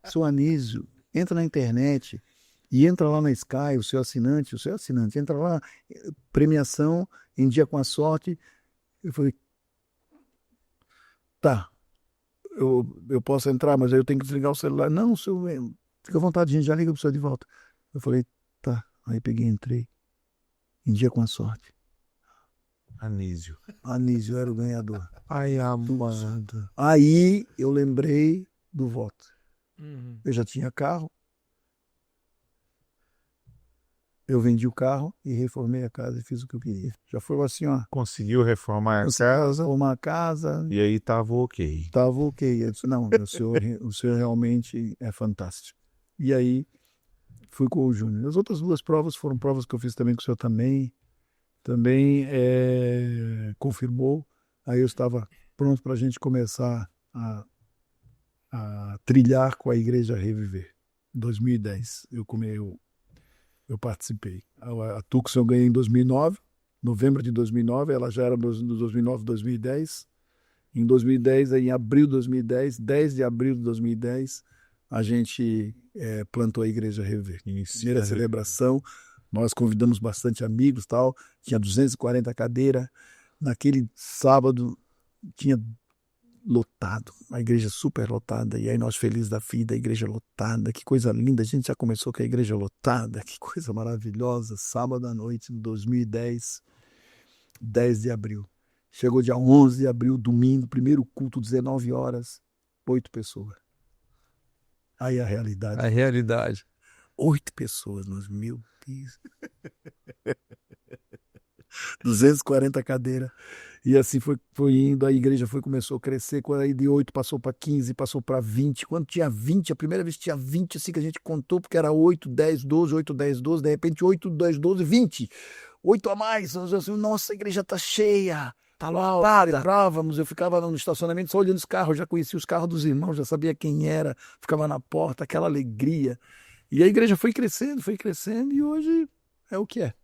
Seu Anísio, entra na internet e entra lá na Sky, o seu assinante, entra lá, premiação em dia com a sorte. Eu falei, tá. Eu posso entrar, mas aí eu tenho que desligar o celular. Não, senhor, fica à vontade, gente, já liga pro senhor de volta. Eu falei, tá. Aí peguei e entrei. Em dia com a sorte. Anísio era o ganhador. Ai, amada. Aí eu lembrei do voto. Eu já tinha carro. Eu vendi o carro e reformei a casa e fiz o que eu queria. Já foi assim, ó. Conseguiu reformar a casa? Reformar a casa. E aí tava ok. Tava ok. Eu disse, não, o senhor realmente é fantástico. E aí fui com o Júnior. As outras 2 provas foram provas que eu fiz também com o senhor também confirmou. Aí eu estava pronto para a gente começar a trilhar com a Igreja Reviver. Em 2010 eu participei. A Tucson eu ganhei em 2009, novembro de 2009, ela já era no 2009, 2010. Em 2010, aí, em abril de 2010, 10 de abril de 2010, a gente plantou a Igreja Reviver. Primeira celebração, nós convidamos bastante amigos, tal, tinha 240 cadeiras. Naquele sábado tinha lotado, a igreja super lotada, e aí nós felizes da vida, a igreja lotada, que coisa linda, a gente já começou com a igreja lotada, que coisa maravilhosa, sábado à noite, em 2010, 10 de abril. Chegou dia 11 de abril, domingo, primeiro culto, 19 horas, 8 pessoas. Aí a realidade. A realidade. 8 pessoas, meu Deus. 240 cadeiras. E assim foi indo, a igreja começou a crescer, quando aí de 8 passou para 15, passou para 20. Quando tinha 20, a primeira vez tinha 20, assim que a gente contou, porque era 8, 10, 12, 8, 10, 12, de repente 8, 10, 12, 20. 8 a mais. Nós assim, nossa, a igreja tá cheia. Tá lá, entrávamos, eu ficava no estacionamento só olhando os carros, já conhecia os carros dos irmãos, já sabia quem era, ficava na porta, aquela alegria. E a igreja foi crescendo e hoje é o que é.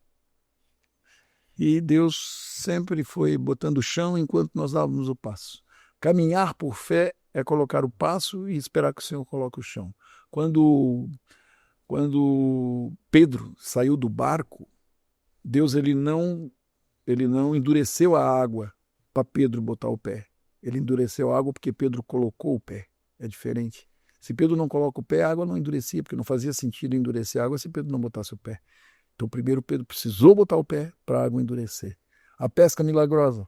E Deus sempre foi botando o chão enquanto nós dávamos o passo. Caminhar por fé é colocar o passo e esperar que o Senhor coloque o chão. Quando Pedro saiu do barco, Deus ele não endureceu a água para Pedro botar o pé. Ele endureceu a água porque Pedro colocou o pé. É diferente. Se Pedro não coloca o pé, a água não endurecia, porque não fazia sentido endurecer a água se Pedro não botasse o pé. Então, primeiro Pedro precisou botar o pé para a água endurecer. A pesca milagrosa.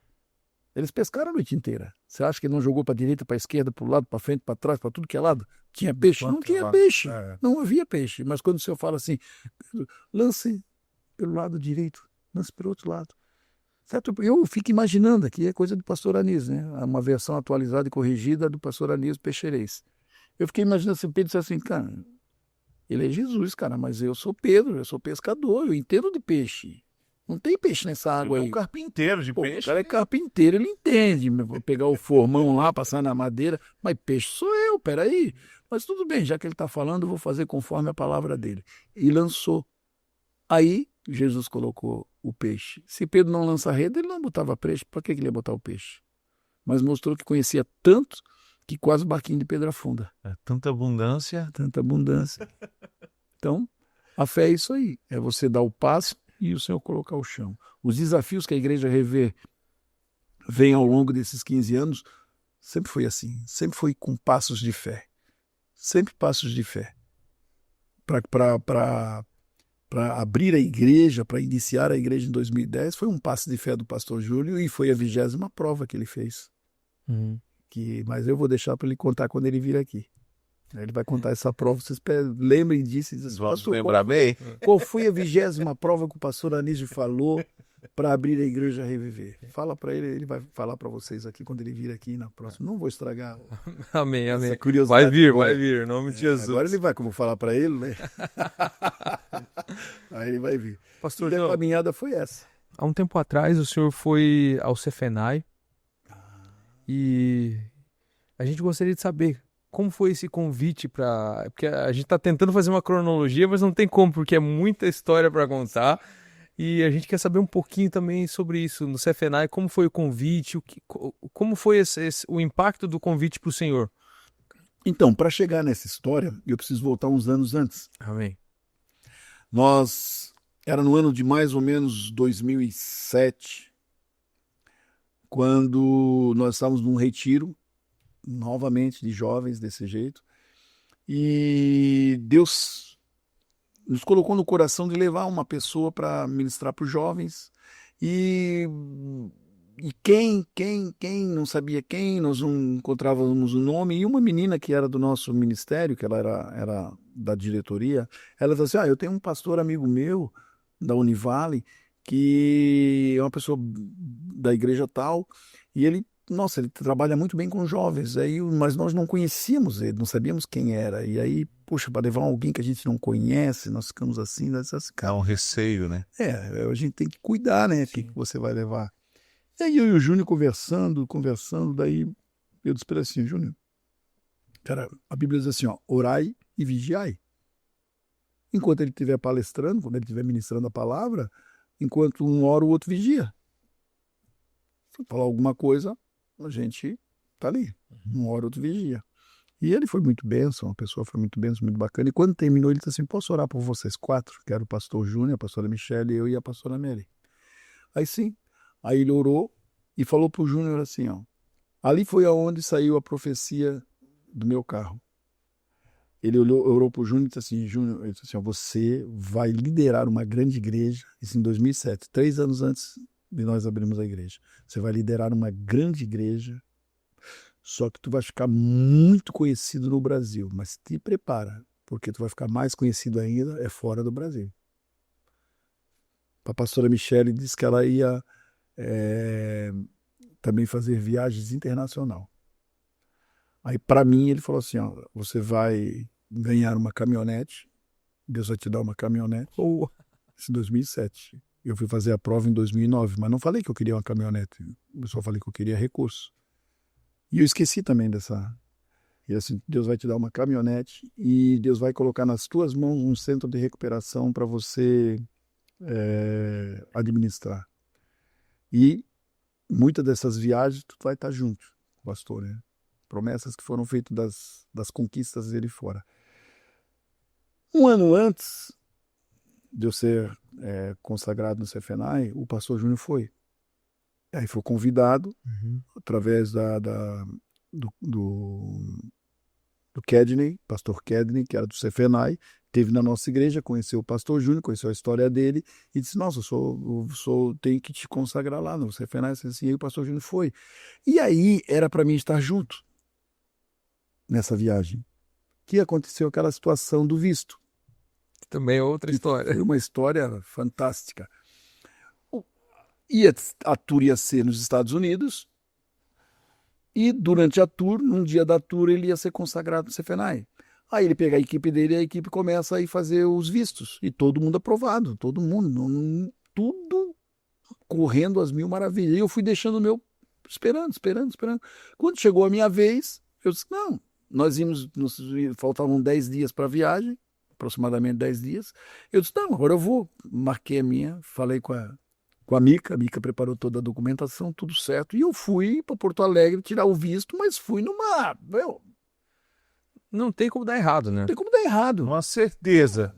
Eles pescaram a noite inteira. Você acha que ele não jogou para a direita, para a esquerda, para o lado, para frente, para trás, para tudo que é lado? Tinha peixe? Não tinha peixe. Não havia peixe. Mas quando o Senhor fala assim, lance pelo lado direito, lance pelo outro lado. Certo? Eu fico imaginando aqui, é coisa do pastor Anísio, né? Uma versão atualizada e corrigida do pastor Anísio Peixeires. Eu fiquei imaginando assim, Pedro disse assim, cara, ele é Jesus, cara, mas eu sou Pedro, eu sou pescador, eu entendo de peixe. Não tem peixe nessa água aí. É um carpinteiro de peixe. O cara é carpinteiro, ele entende. Vou pegar o formão lá, passar na madeira, mas peixe sou eu, peraí. Mas tudo bem, já que ele está falando, eu vou fazer conforme a palavra dele. E lançou. Aí Jesus colocou o peixe. Se Pedro não lança a rede, ele não botava peixe. Para que ele ia botar o peixe? Mas mostrou que conhecia tanto que quase o barquinho de Pedro afunda. É tanta abundância. Tanta abundância. Então, a fé é isso aí. É você dar o passo e o Senhor colocar o chão. Os desafios que a Igreja Rever vem ao longo desses 15 anos, sempre foi assim. Sempre foi com passos de fé. Sempre passos de fé. Para abrir a igreja, para iniciar a igreja em 2010, foi um passo de fé do pastor Júlio e foi a 20ª prova que ele fez. Mas eu vou deixar para ele contar quando ele vir aqui. Ele vai contar essa prova, vocês lembrem disso. Vamos lembrar bem? Qual foi a 20ª prova que o pastor Anísio falou para abrir a igreja Reviver? Fala para ele, ele vai falar para vocês aqui quando ele vir aqui na próxima. Não vou estragar. Amém, amém. Curiosidade. Vai vir, em nome de Jesus. Agora ele vai, como falar para ele, né? Aí ele vai vir. Pastor, e a caminhada foi essa. Há um tempo atrás o senhor foi ao Cefenai e a gente gostaria de saber como foi esse convite para... Porque a gente está tentando fazer uma cronologia, mas não tem como, porque é muita história para contar. E a gente quer saber um pouquinho também sobre isso no Cefenai, como foi o convite, como foi o impacto do convite para o senhor. Então, para chegar nessa história, eu preciso voltar uns anos antes. Amém. Era no ano de mais ou menos 2007, quando nós estávamos num retiro, novamente de jovens desse jeito, e Deus nos colocou no coração de levar uma pessoa para ministrar para os jovens, e quem não sabia quem, nós não encontrávamos o nome, e uma menina que era do nosso ministério, que ela era da diretoria, ela disse assim, eu tenho um pastor amigo meu, da Univale, que é uma pessoa da igreja tal, e ele trabalha muito bem com jovens, mas nós não conhecíamos ele, não sabíamos quem era, e aí, poxa, para levar alguém que a gente não conhece, nós ficamos assim, É um receio, né? A gente tem que cuidar, né, o que você vai levar. E aí eu e o Júnior conversando, daí eu disse para ele assim, Júnior, cara, a Bíblia diz assim, orai e vigiai. Enquanto ele estiver palestrando, quando ele estiver ministrando a palavra, enquanto um ora, o outro vigia. Se falar alguma coisa, a gente tá ali. Um ora, o outro vigia. E ele foi muito bênção, a pessoa foi muito bênção, muito bacana. E quando terminou, ele disse assim, posso orar por vocês 4? Que era o pastor Júnior, a pastora Michele, eu e a pastora Mary. Aí sim. Aí ele orou e falou pro Júnior assim, ali foi aonde saiu a profecia do meu carro. Ele orou pro Júnior e disse assim, Júnior, ele disse assim, você vai liderar uma grande igreja, isso em 2007, 3 anos antes de nós abrirmos a igreja. Você vai liderar uma grande igreja, só que tu vai ficar muito conhecido no Brasil, mas te prepara, porque tu vai ficar mais conhecido ainda fora do Brasil. A pastora Michele disse que ela ia também fazer viagens internacional. Aí, para mim, ele falou assim, ó, você vai ganhar uma caminhonete, Deus vai te dar uma caminhonete. Isso em 2007. Eu fui fazer a prova em 2009, mas não falei que eu queria uma caminhonete, eu só falei que eu queria recurso. E eu esqueci também dessa... E assim, Deus vai te dar uma caminhonete e Deus vai colocar nas tuas mãos um centro de recuperação para você administrar. E muitas dessas viagens tu vai estar junto, pastor, né? Promessas que foram feitas das conquistas dele fora. Um ano antes de eu ser consagrado no CFNAI, o pastor Júnior foi. Aí foi convidado, através do Kedney, pastor Kedney, que era do CFNAI, teve na nossa igreja, conheceu o pastor Júnior, conheceu a história dele, e disse, nossa, eu tenho que te consagrar lá no CFNAI, assim, e o pastor Júnior foi. E aí era para mim estar junto nessa viagem, que aconteceu aquela situação do visto. Também é outra história. Foi uma história fantástica. A tour ia ser nos Estados Unidos, e durante a tour, num dia da tour, ele ia ser consagrado no CFNAI. Aí ele pega a equipe dele e a equipe começa a ir fazer os vistos. E todo mundo aprovado, todo mundo, tudo correndo às mil maravilhas. E eu fui deixando o meu, esperando. Quando chegou a minha vez, eu disse, não, faltavam 10 dias para a viagem, aproximadamente 10 dias. Eu disse, não, agora eu vou. Marquei a minha, falei com a Mica preparou toda a documentação, tudo certo. E eu fui para Porto Alegre tirar o visto, mas fui numa... Não tem como dar errado, né? Não tem como dar errado. Uma certeza.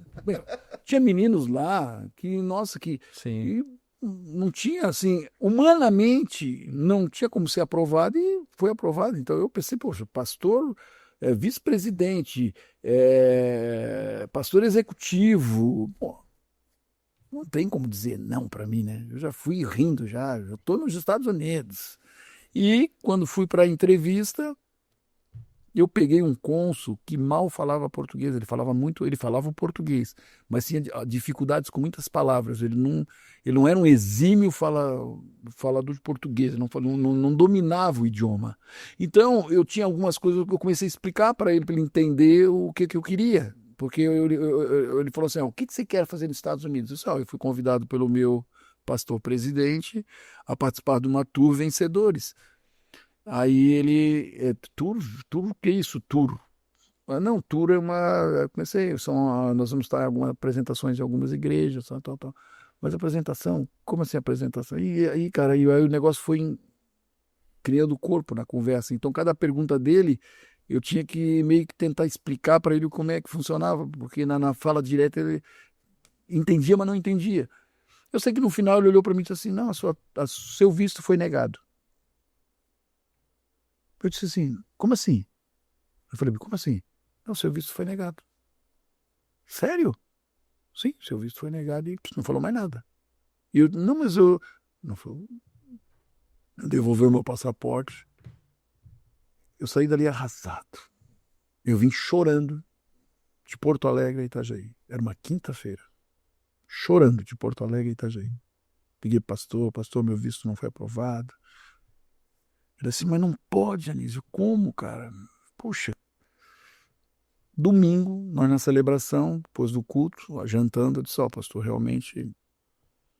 Tinha meninos lá que, nossa, que Sim. não tinha, assim, humanamente, não tinha como ser aprovado e foi aprovado. Então eu pensei, poxa, pastor, vice-presidente, pastor executivo, pô, não tem como dizer não para mim, né? Eu já fui rindo, já estou nos Estados Unidos. E quando fui para a entrevista, eu peguei um cônsul que mal falava português, ele falava o português, mas tinha dificuldades com muitas palavras. Ele não era um exímio falador de português, não dominava o idioma. Então, eu tinha algumas coisas que eu comecei a explicar para ele entender o que eu queria. Porque ele falou assim, o que você quer fazer nos Estados Unidos? Eu disse, eu fui convidado pelo meu pastor presidente a participar de uma tour Vencedores. Aí ele, tour, o que é isso, tour? Não, tour é uma, comecei, nós vamos estar em algumas apresentações de algumas igrejas, tal. Mas apresentação, como assim apresentação? E aí, cara, aí o negócio foi criando corpo na conversa. Então, cada pergunta dele, eu tinha que meio que tentar explicar para ele como é que funcionava, porque na fala direta ele entendia, mas não entendia. Eu sei que no final ele olhou para mim e disse assim, não, seu visto foi negado. Eu disse assim, como assim? Eu falei, como assim? Não, seu visto foi negado. Sério? Sim, seu visto foi negado e não falou mais nada. E eu, não, mas eu... Não falou. Devolveu meu passaporte. Eu saí dali arrasado. Eu vim chorando de Porto Alegre a Itajaí. Era uma quinta-feira. Chorando de Porto Alegre a Itajaí. Peguei pastor, meu visto não foi aprovado. Ele disse, mas não pode, Anísio. Como, cara? Poxa. Domingo, nós na celebração, depois do culto, jantando, eu disse, pastor, realmente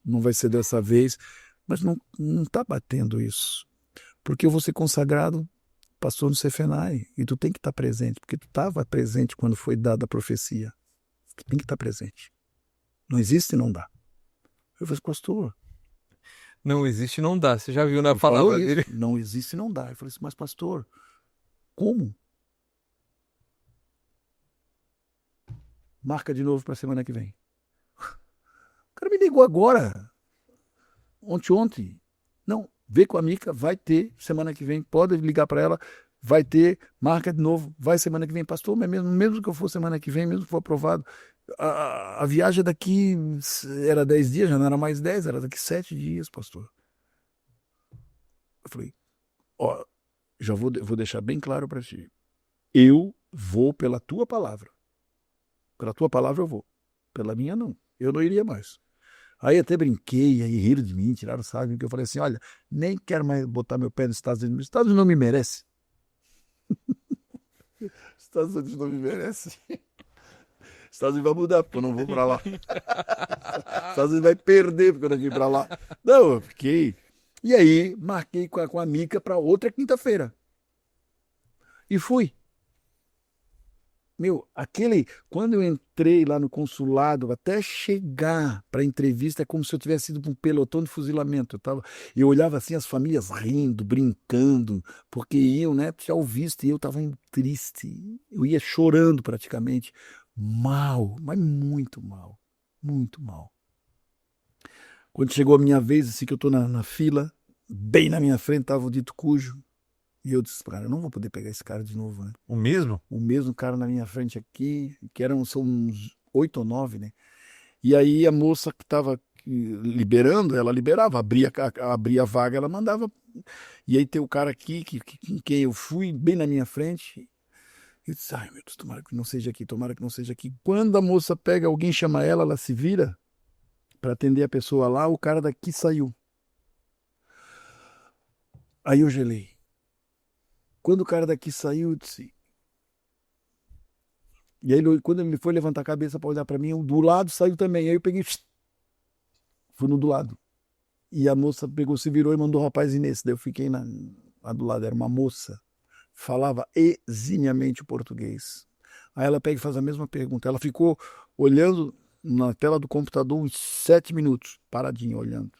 não vai ser dessa vez. Mas não está batendo isso. Porque eu vou ser consagrado pastor no CFNAI e tu tem que estar presente, porque tu estava presente quando foi dada a profecia. Tu tem que estar presente. Não existe, não dá. Eu falei, pastor... Não existe, não dá. Você já viu na palavra dele? Não existe, não dá. Eu falei assim, mas pastor, como? Marca de novo para a semana que vem. O cara me ligou agora. Ontem. Não, vê com a Mica, vai ter semana que vem. Pode ligar para ela, vai ter, marca de novo, vai semana que vem. Pastor, mas mesmo que eu for semana que vem, mesmo que for aprovado, a viagem daqui era 10 dias, já não era mais 10, era daqui 7 dias, pastor. Eu falei, vou deixar bem claro para ti. Eu vou pela tua palavra. Pela tua palavra eu vou. Pela minha não. Eu não iria mais. Aí até brinquei, aí riram de mim, tiraram sarro, porque eu falei assim, olha, nem quero mais botar meu pé nos Estados Unidos. Os Estados Unidos não me merece. Os Estados Unidos não me merece. Os Estados Unidos vai mudar, porque eu não vou pra lá. Os Estados Unidos vai perder, porque eu não vim pra lá. Não, eu fiquei. E aí, marquei com a Mica pra outra quinta-feira. E fui. Meu, quando eu entrei lá no consulado, até chegar para a entrevista, é como se eu tivesse ido para um pelotão de fuzilamento. Eu olhava assim as famílias rindo, brincando, porque iam, né, tinha o visto e eu estava triste. Eu ia chorando praticamente. Mal, mas muito mal. Muito mal. Quando chegou a minha vez, assim que eu estou na fila, bem na minha frente estava o dito cujo. E eu disse, cara, eu não vou poder pegar esse cara de novo, né? O mesmo? O mesmo cara na minha frente aqui, são uns 8 ou 9, né? E aí a moça que estava liberando, ela liberava, abria a vaga, ela mandava. E aí tem o cara aqui, em quem eu fui, bem na minha frente. Eu disse, ai meu Deus, tomara que não seja aqui, tomara que não seja aqui. Quando a moça pega, alguém chama ela se vira para atender a pessoa lá, o cara daqui saiu. Aí eu gelei. Quando o cara daqui saiu, eu disse... E aí, quando ele foi levantar a cabeça para olhar para mim, o do lado saiu também. Aí eu peguei... Fui no do lado. E a moça pegou, se virou e mandou o rapaz ir nesse. Daí eu fiquei lá do lado. Era uma moça. Falava eximiamente o português. Aí ela pega e faz a mesma pergunta. Ela ficou olhando na tela do computador uns 7 minutos. Paradinha, olhando.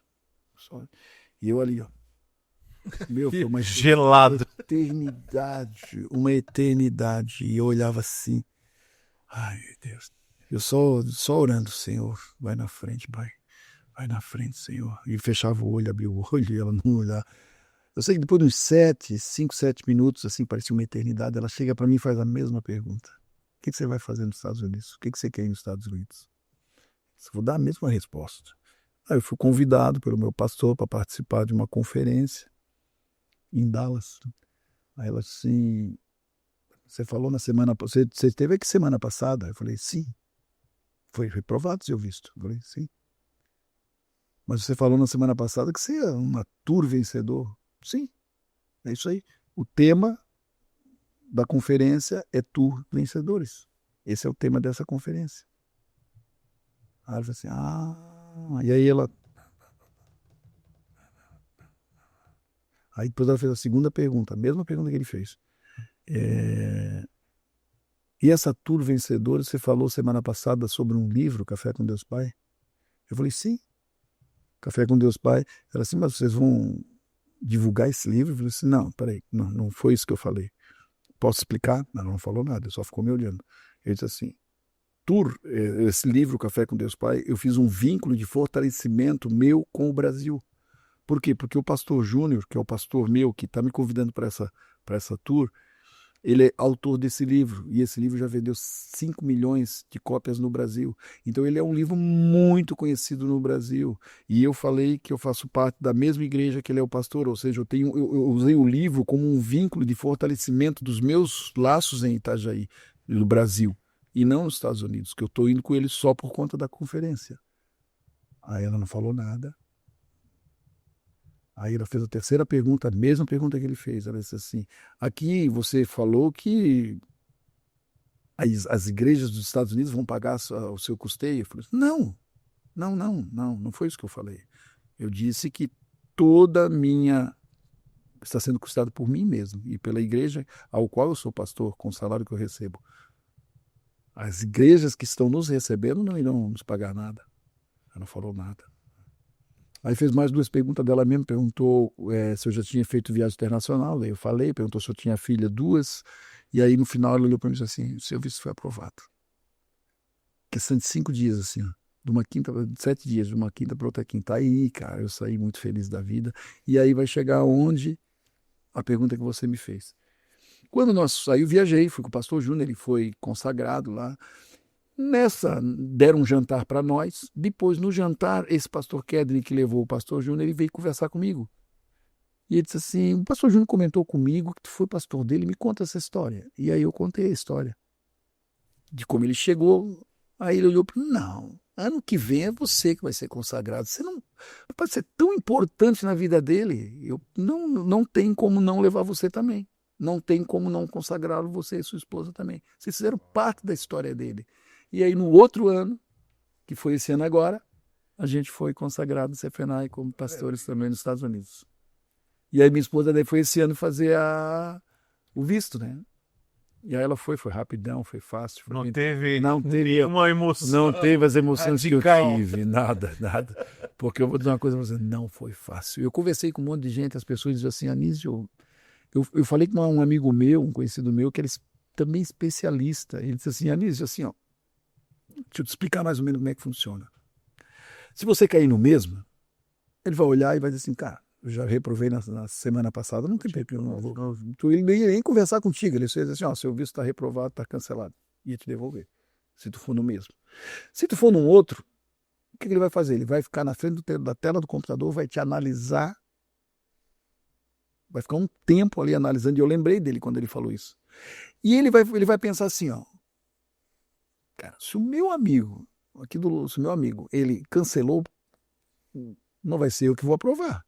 E eu ali, ó. Meu, foi uma gelado. Uma eternidade. E eu olhava assim. Ai, meu Deus. Eu só orando, Senhor, vai na frente, Pai. Vai na frente, Senhor. E fechava o olho, abria o olho e ela não olhava. Eu sei que depois de uns 5, 7 minutos, assim, parecia uma eternidade, ela chega para mim e faz a mesma pergunta. O que você vai fazer nos Estados Unidos? O que você quer ir nos Estados Unidos? Eu vou dar a mesma resposta. Aí eu fui convidado pelo meu pastor para participar de uma conferência em Dallas. Aí ela assim, você falou na semana, você esteve aqui semana passada? Eu falei, sim. Foi reprovado seu visto. Eu falei, sim. Mas você falou na semana passada que você é uma tour vencedor. Sim, é isso aí. O tema da conferência é tour vencedores. Esse é o tema dessa conferência. Aí ela falou assim, e aí ela... Aí depois ela fez a segunda pergunta, a mesma pergunta que ele fez. E essa tour vencedora, você falou semana passada sobre um livro, Café com Deus Pai? Eu falei, sim. Café com Deus Pai. Ela assim, mas vocês vão divulgar esse livro? Eu falei assim, não, peraí, não foi isso que eu falei. Posso explicar? Ela não falou nada, só ficou me olhando. Ele disse assim, esse livro, Café com Deus Pai, eu fiz um vínculo de fortalecimento meu com o Brasil. Por quê? Porque o pastor Júnior, que é o pastor meu, que está me convidando para essa tour, ele é autor desse livro, e esse livro já vendeu 5 milhões de cópias no Brasil. Então ele é um livro muito conhecido no Brasil. E eu falei que eu faço parte da mesma igreja que ele é o pastor, ou seja, eu usei o livro como um vínculo de fortalecimento dos meus laços em Itajaí, no Brasil, e não nos Estados Unidos, que eu estou indo com ele só por conta da conferência. Aí ela não falou nada. Aí ela fez a terceira pergunta, a mesma pergunta que ele fez. Ela disse assim, aqui você falou que as igrejas dos Estados Unidos vão pagar o seu custeio. Eu falei, não foi isso que eu falei. Eu disse que toda está sendo custada por mim mesmo e pela igreja ao qual eu sou pastor, com o salário que eu recebo. As igrejas que estão nos recebendo não irão nos pagar nada. Ela não falou nada. Aí fez mais 2 perguntas dela mesmo, perguntou se eu já tinha feito viagem internacional, aí eu falei, perguntou se eu tinha filha, 2, e aí no final ela olhou para mim e disse assim, o seu visto foi aprovado. Questão de 5 dias, assim, ó, de uma quinta, 7 dias, de uma quinta para outra quinta. Aí, cara, eu saí muito feliz da vida, e aí vai chegar onde a pergunta que você me fez. Quando nós saímos, viajei, fui com o pastor Júnior, ele foi consagrado lá. Deram um jantar para nós. Depois, no jantar, esse pastor Kedrin, que levou o pastor Júnior, ele veio conversar comigo. E ele disse assim, o pastor Júnior comentou comigo que tu foi pastor dele, me conta essa história. E aí eu contei a história de como ele chegou. Aí ele olhou para mim, não, Ano que vem é você que vai ser consagrado. Você não pode ser tão importante na vida dele. Não tem como não levar você também. Não tem como não consagrá-lo, você e sua esposa também. Vocês fizeram parte da história dele. E aí, no outro ano, que foi esse ano agora, a gente foi consagrado no Sefenai como pastores também nos Estados Unidos. E aí minha esposa daí foi esse ano fazer o visto, né? E aí ela foi rapidão, foi fácil. Não teve uma emoção. Não teve as emoções radical. que eu tive, nada. Porque eu vou dizer uma coisa pra você, não foi fácil. Eu conversei com um monte de gente, as pessoas diziam assim, Anísio, eu falei com um amigo meu, um conhecido meu, que ele também especialista. Ele disse assim, Anísio, assim, ó, deixa eu te explicar mais ou menos como é que funciona. Se você cair no mesmo, ele vai olhar e vai dizer assim, cara, eu já reprovei na semana passada, não tem problema, ele nem ia nem conversar contigo, ele ia dizer assim, ó, seu visto está reprovado, está cancelado, ia te devolver, se tu for no mesmo. Se tu for num outro, o que ele vai fazer? Ele vai ficar na frente da tela do computador, vai te analisar, vai ficar um tempo ali analisando, e eu lembrei dele quando ele falou isso. E ele vai pensar assim, ó, cara, se o meu amigo, se o meu amigo, ele cancelou, não vai ser eu que vou aprovar.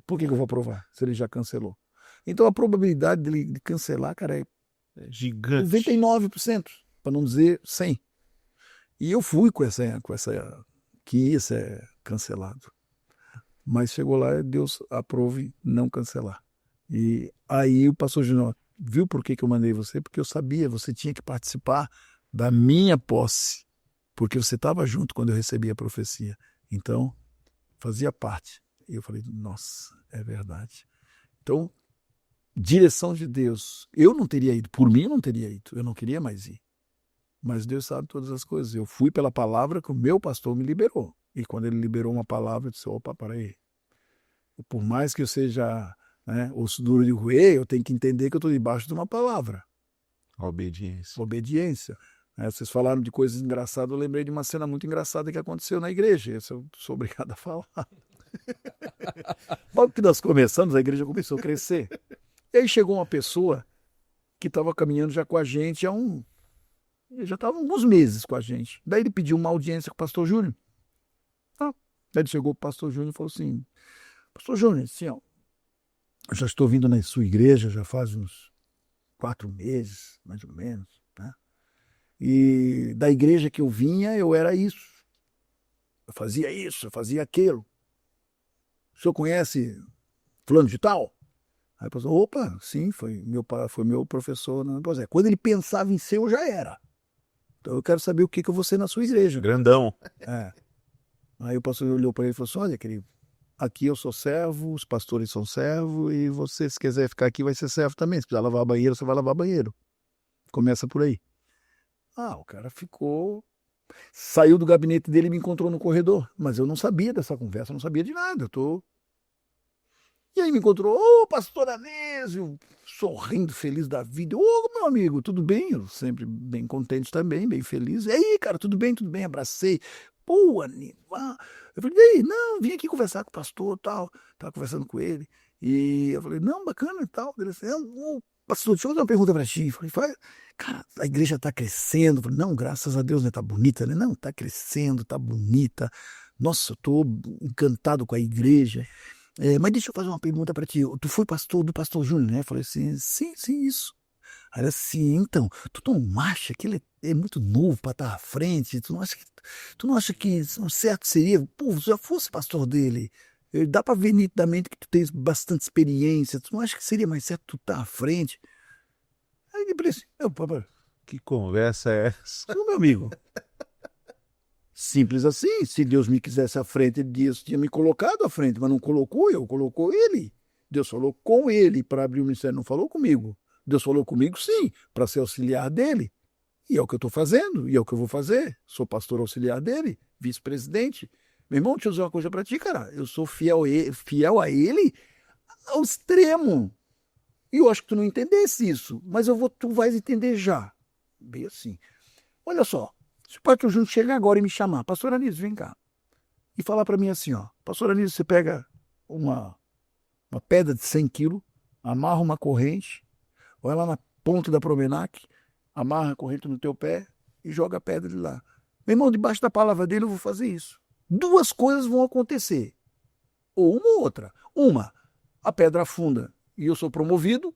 Por que eu vou aprovar, se ele já cancelou? Então a probabilidade dele de cancelar, cara, é gigante. 99%, para não dizer 100%. E eu fui com essa que ia ser cancelado. Mas chegou lá, Deus aprove não cancelar. E aí o pastor Júnior, viu por que eu mandei você? Porque eu sabia, você tinha que participar da minha posse, porque você estava junto quando eu recebi a profecia. Então, fazia parte. E eu falei, nossa, é verdade. Então, direção de Deus. Eu não teria ido, por mim eu não teria ido, eu não queria mais ir. Mas Deus sabe todas as coisas. Eu fui pela palavra que o meu pastor me liberou. E quando ele liberou uma palavra, eu disse, opa, peraí. Por mais que eu seja osso duro de roer, eu tenho que entender que eu estou debaixo de uma palavra. Obediência. Vocês falaram de coisas engraçadas, eu lembrei de uma cena muito engraçada que aconteceu na igreja. Isso eu sou obrigado a falar. Logo que nós começamos, a igreja começou a crescer. E aí chegou uma pessoa que estava caminhando já com a gente já estava alguns meses com a gente. Daí ele pediu uma audiência com o pastor Júnior. Daí ele chegou para o pastor Júnior e falou assim, pastor Júnior, assim, ó, eu já estou vindo na sua igreja já faz uns 4 meses, mais ou menos, né? E da igreja que eu vinha, eu era isso. Eu fazia aquilo. O senhor conhece fulano de tal? Aí o pastor, opa, sim, foi meu professor. Pois é, quando ele pensava em ser, eu já era. Então eu quero saber o que eu vou ser na sua igreja. Grandão. Aí o pastor olhou para ele e falou assim, olha, querido, aqui eu sou servo, os pastores são servo, e você, se quiser ficar aqui, vai ser servo também. Se precisar lavar banheiro, você vai lavar banheiro. Começa por aí. O cara saiu do gabinete dele e me encontrou no corredor. Mas eu não sabia dessa conversa, eu não sabia de nada. E aí me encontrou, pastor Anísio, sorrindo, feliz da vida. Meu amigo, tudo bem? Eu sempre bem contente também, bem feliz. E aí, cara, tudo bem? Abracei. Pô, animal. Eu falei, e aí? Não, vim aqui conversar com o pastor e tal. Tava conversando com ele. E eu falei, não, bacana e tal. Ele disse, pastor, deixa eu fazer uma pergunta pra ti. Eu falei, cara, a igreja tá crescendo. Eu falei, não, graças a Deus, né? Tá bonita, né? Não, tá crescendo, tá bonita. Nossa, eu tô encantado com a igreja. Mas deixa eu fazer uma pergunta pra ti. Tu foi pastor do pastor Júnior, né? Eu falei assim, sim, isso. Aí assim, então, tu não acha que ele é muito novo para estar à frente? Tu não acha que certo seria, pô, se já fosse pastor dele, dá para ver nitidamente que tu tens bastante experiência, tu não acha que seria mais certo tu estar à frente? Aí ele disse, papai, que conversa é essa? Meu amigo, simples assim, se Deus me quisesse à frente, Deus tinha me colocado à frente, mas não colocou eu, colocou ele. Deus falou com ele para abrir o ministério, não falou comigo. Deus falou comigo, sim, para ser auxiliar dele. E é o que eu estou fazendo, e é o que eu vou fazer. Sou pastor auxiliar dele, vice-presidente. Meu irmão, deixa eu dizer uma coisa para ti, cara. Eu sou fiel a ele ao extremo. E eu acho que tu não entendesse isso, mas tu vais entender já. Bem assim. Olha só, se o pastor Júnior chegar agora e me chamar, pastor Anísio, vem cá. E falar para mim assim, ó, pastor Anísio, você pega uma pedra de 100 quilos, amarra uma corrente, vai lá na ponta da Promenac, amarra a corrente no teu pé e joga a pedra de lá. Meu irmão, debaixo da palavra dele eu vou fazer isso. Duas coisas vão acontecer. Ou uma ou outra. Uma, a pedra afunda e eu sou promovido,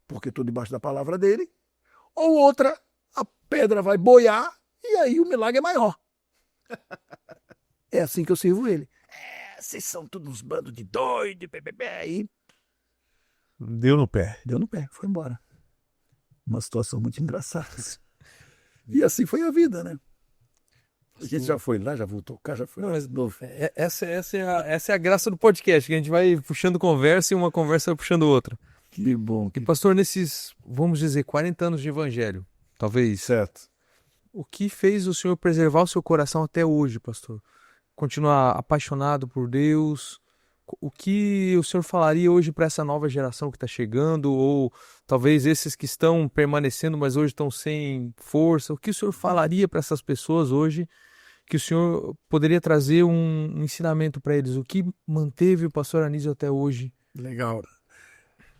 porque estou debaixo da palavra dele. Ou outra, a pedra vai boiar e aí o milagre é maior. É assim que eu sirvo ele. Vocês são todos uns bandos de doido, aí Deu no pé. deu no pé, foi embora. Uma situação muito engraçada. E assim foi a vida, né? A gente já foi lá, já voltou cá, já foi Não, lá mas de novo. essa é a graça do podcast, que a gente vai puxando conversa e uma conversa vai puxando outra. Que bom. E pastor, nesses, vamos dizer, 40 anos de evangelho, talvez, Certo. o que fez o senhor preservar o seu coração até hoje, pastor? Continuar apaixonado por Deus? O que o senhor falaria hoje para essa nova geração que está chegando? Ou talvez esses que estão permanecendo, mas hoje estão sem força? O que o senhor falaria para essas pessoas hoje que o senhor poderia trazer um ensinamento para eles? O que manteve o pastor Anísio até hoje? Legal.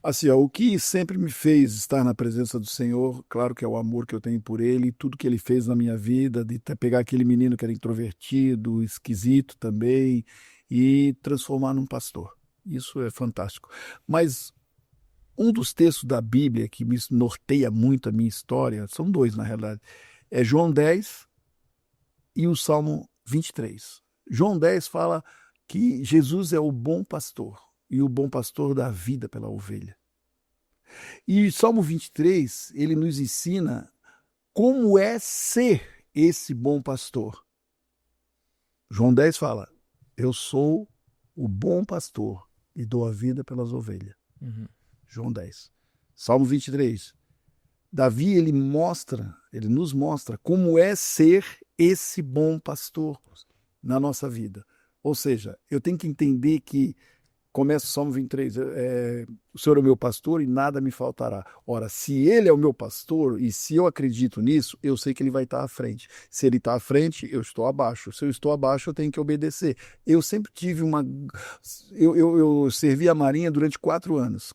Assim, ó, o que sempre me fez estar na presença do Senhor, claro que é o amor que eu tenho por Ele, tudo que Ele fez na minha vida, de pegar aquele menino que era introvertido, esquisito também, e transformar num pastor. Isso é fantástico. Mas um dos textos da Bíblia que me norteia muito a minha história, são dois na realidade, é João 10 e o Salmo 23. João 10 fala que Jesus é o bom pastor. E o bom pastor dá vida pela ovelha. E Salmo 23, ele nos ensina como é ser esse bom pastor. João 10 fala, eu sou o bom pastor e dou a vida pelas ovelhas. João 10. Salmo 23. Davi, ele nos mostra como é ser esse bom pastor na nossa vida. Ou seja, eu tenho que entender que começa o Salmo 23, o Senhor é o meu pastor e nada me faltará. Ora, se Ele é o meu pastor e se eu acredito nisso, eu sei que Ele vai estar à frente. Se Ele está à frente, eu estou abaixo. Se eu estou abaixo, eu tenho que obedecer. Eu sempre tive eu servi a Marinha durante 4 anos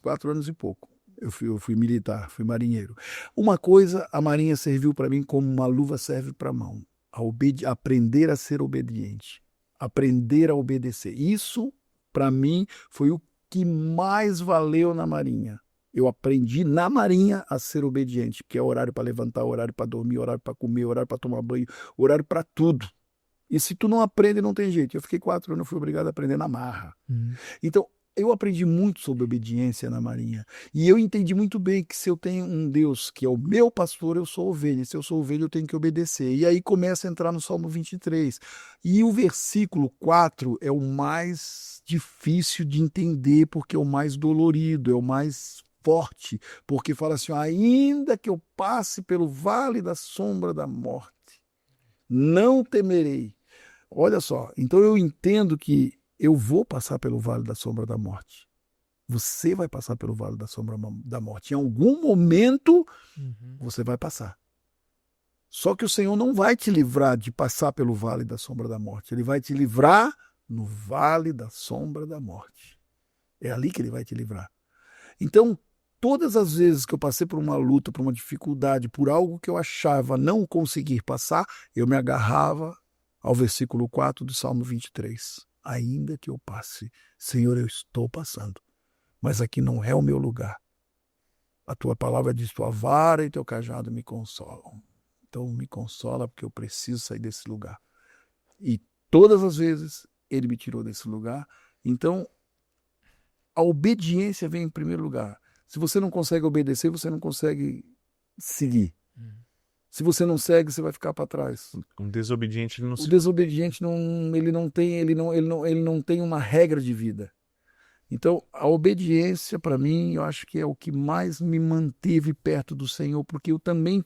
e pouco. Eu fui militar, fui marinheiro. Uma coisa, a Marinha serviu para mim como uma luva serve para a mão. Aprender a ser obediente. Aprender a obedecer. Isso para mim, foi o que mais valeu na Marinha. Eu aprendi na Marinha a ser obediente, que é horário para levantar, horário para dormir, horário para comer, horário para tomar banho, horário para tudo. E se tu não aprende, não tem jeito. Eu fiquei 4 anos, eu fui obrigado a aprender na marra. Então, eu aprendi muito sobre obediência na Marinha. E eu entendi muito bem que se eu tenho um Deus que é o meu pastor, eu sou ovelha. Se eu sou ovelha, eu tenho que obedecer. E aí começa a entrar no Salmo 23. E o versículo 4 é o mais difícil de entender, porque é o mais dolorido, é o mais forte. Porque fala assim, ainda que eu passe pelo vale da sombra da morte, não temerei. Olha só, então eu entendo que eu vou passar pelo vale da sombra da morte. Você vai passar pelo vale da sombra da morte. Em algum momento, você vai passar. Só que o Senhor não vai te livrar de passar pelo vale da sombra da morte. Ele vai te livrar no vale da sombra da morte. É ali que Ele vai te livrar. Então, todas as vezes que eu passei por uma luta, por uma dificuldade, por algo que eu achava não conseguir passar, eu me agarrava ao versículo 4 do Salmo 23. Ainda que eu passe, Senhor, eu estou passando, mas aqui não é o meu lugar. A tua palavra diz, tua vara e teu cajado me consolam. Então me consola porque eu preciso sair desse lugar. E todas as vezes Ele me tirou desse lugar. Então a obediência vem em primeiro lugar. Se você não consegue obedecer, você não consegue seguir. Se você não segue, você vai ficar para trás. Um desobediente, ele não O desobediente não tem uma regra de vida. Então, a obediência, para mim, eu acho que é o que mais me manteve perto do Senhor, porque eu também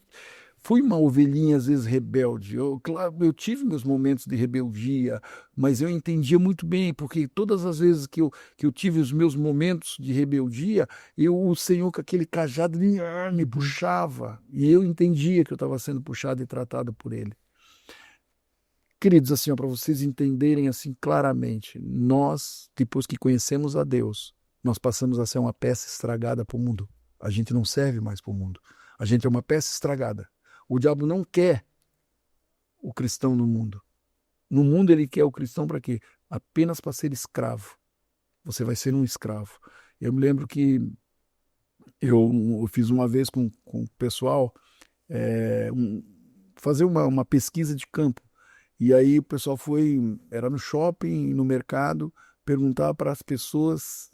fui uma ovelhinha, às vezes, rebelde. Claro, eu tive meus momentos de rebeldia, mas eu entendia muito bem, porque todas as vezes que eu tive os meus momentos de rebeldia, o Senhor, com aquele cajado, me puxava. E eu entendia que eu estava sendo puxado e tratado por Ele. Queridos, assim, para vocês entenderem assim claramente, nós, depois que conhecemos a Deus, nós passamos a ser uma peça estragada para o mundo. A gente não serve mais para o mundo. A gente é uma peça estragada. O diabo não quer o cristão no mundo. No mundo ele quer o cristão para quê? Apenas para ser escravo. Você vai ser um escravo. Eu me lembro que eu fiz uma vez com o pessoal fazer uma pesquisa de campo. E aí o pessoal era no shopping, no mercado, perguntar para as pessoas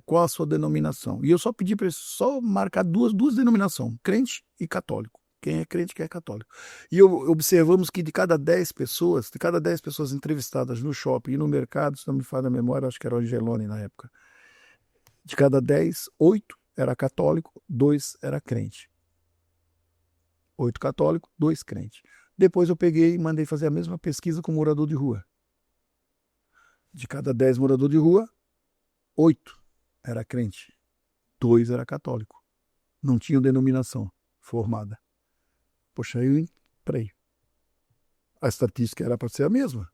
qual a sua denominação. E eu só pedi para eles só marcar duas denominações, crente e católico. Quem é crente, quem é católico. E observamos que de cada 10 pessoas entrevistadas no shopping e no mercado, se não me falha a memória, acho que era o Angeloni na época, de cada 10, 8 era católico, 2 era crente. 8 católicos, 2 crentes. Depois eu peguei e mandei fazer a mesma pesquisa com morador de rua. De cada 10 moradores de rua, 8 era crente, 2 era católico. Não tinham denominação formada. Poxa, peraí. A estatística era para ser a mesma.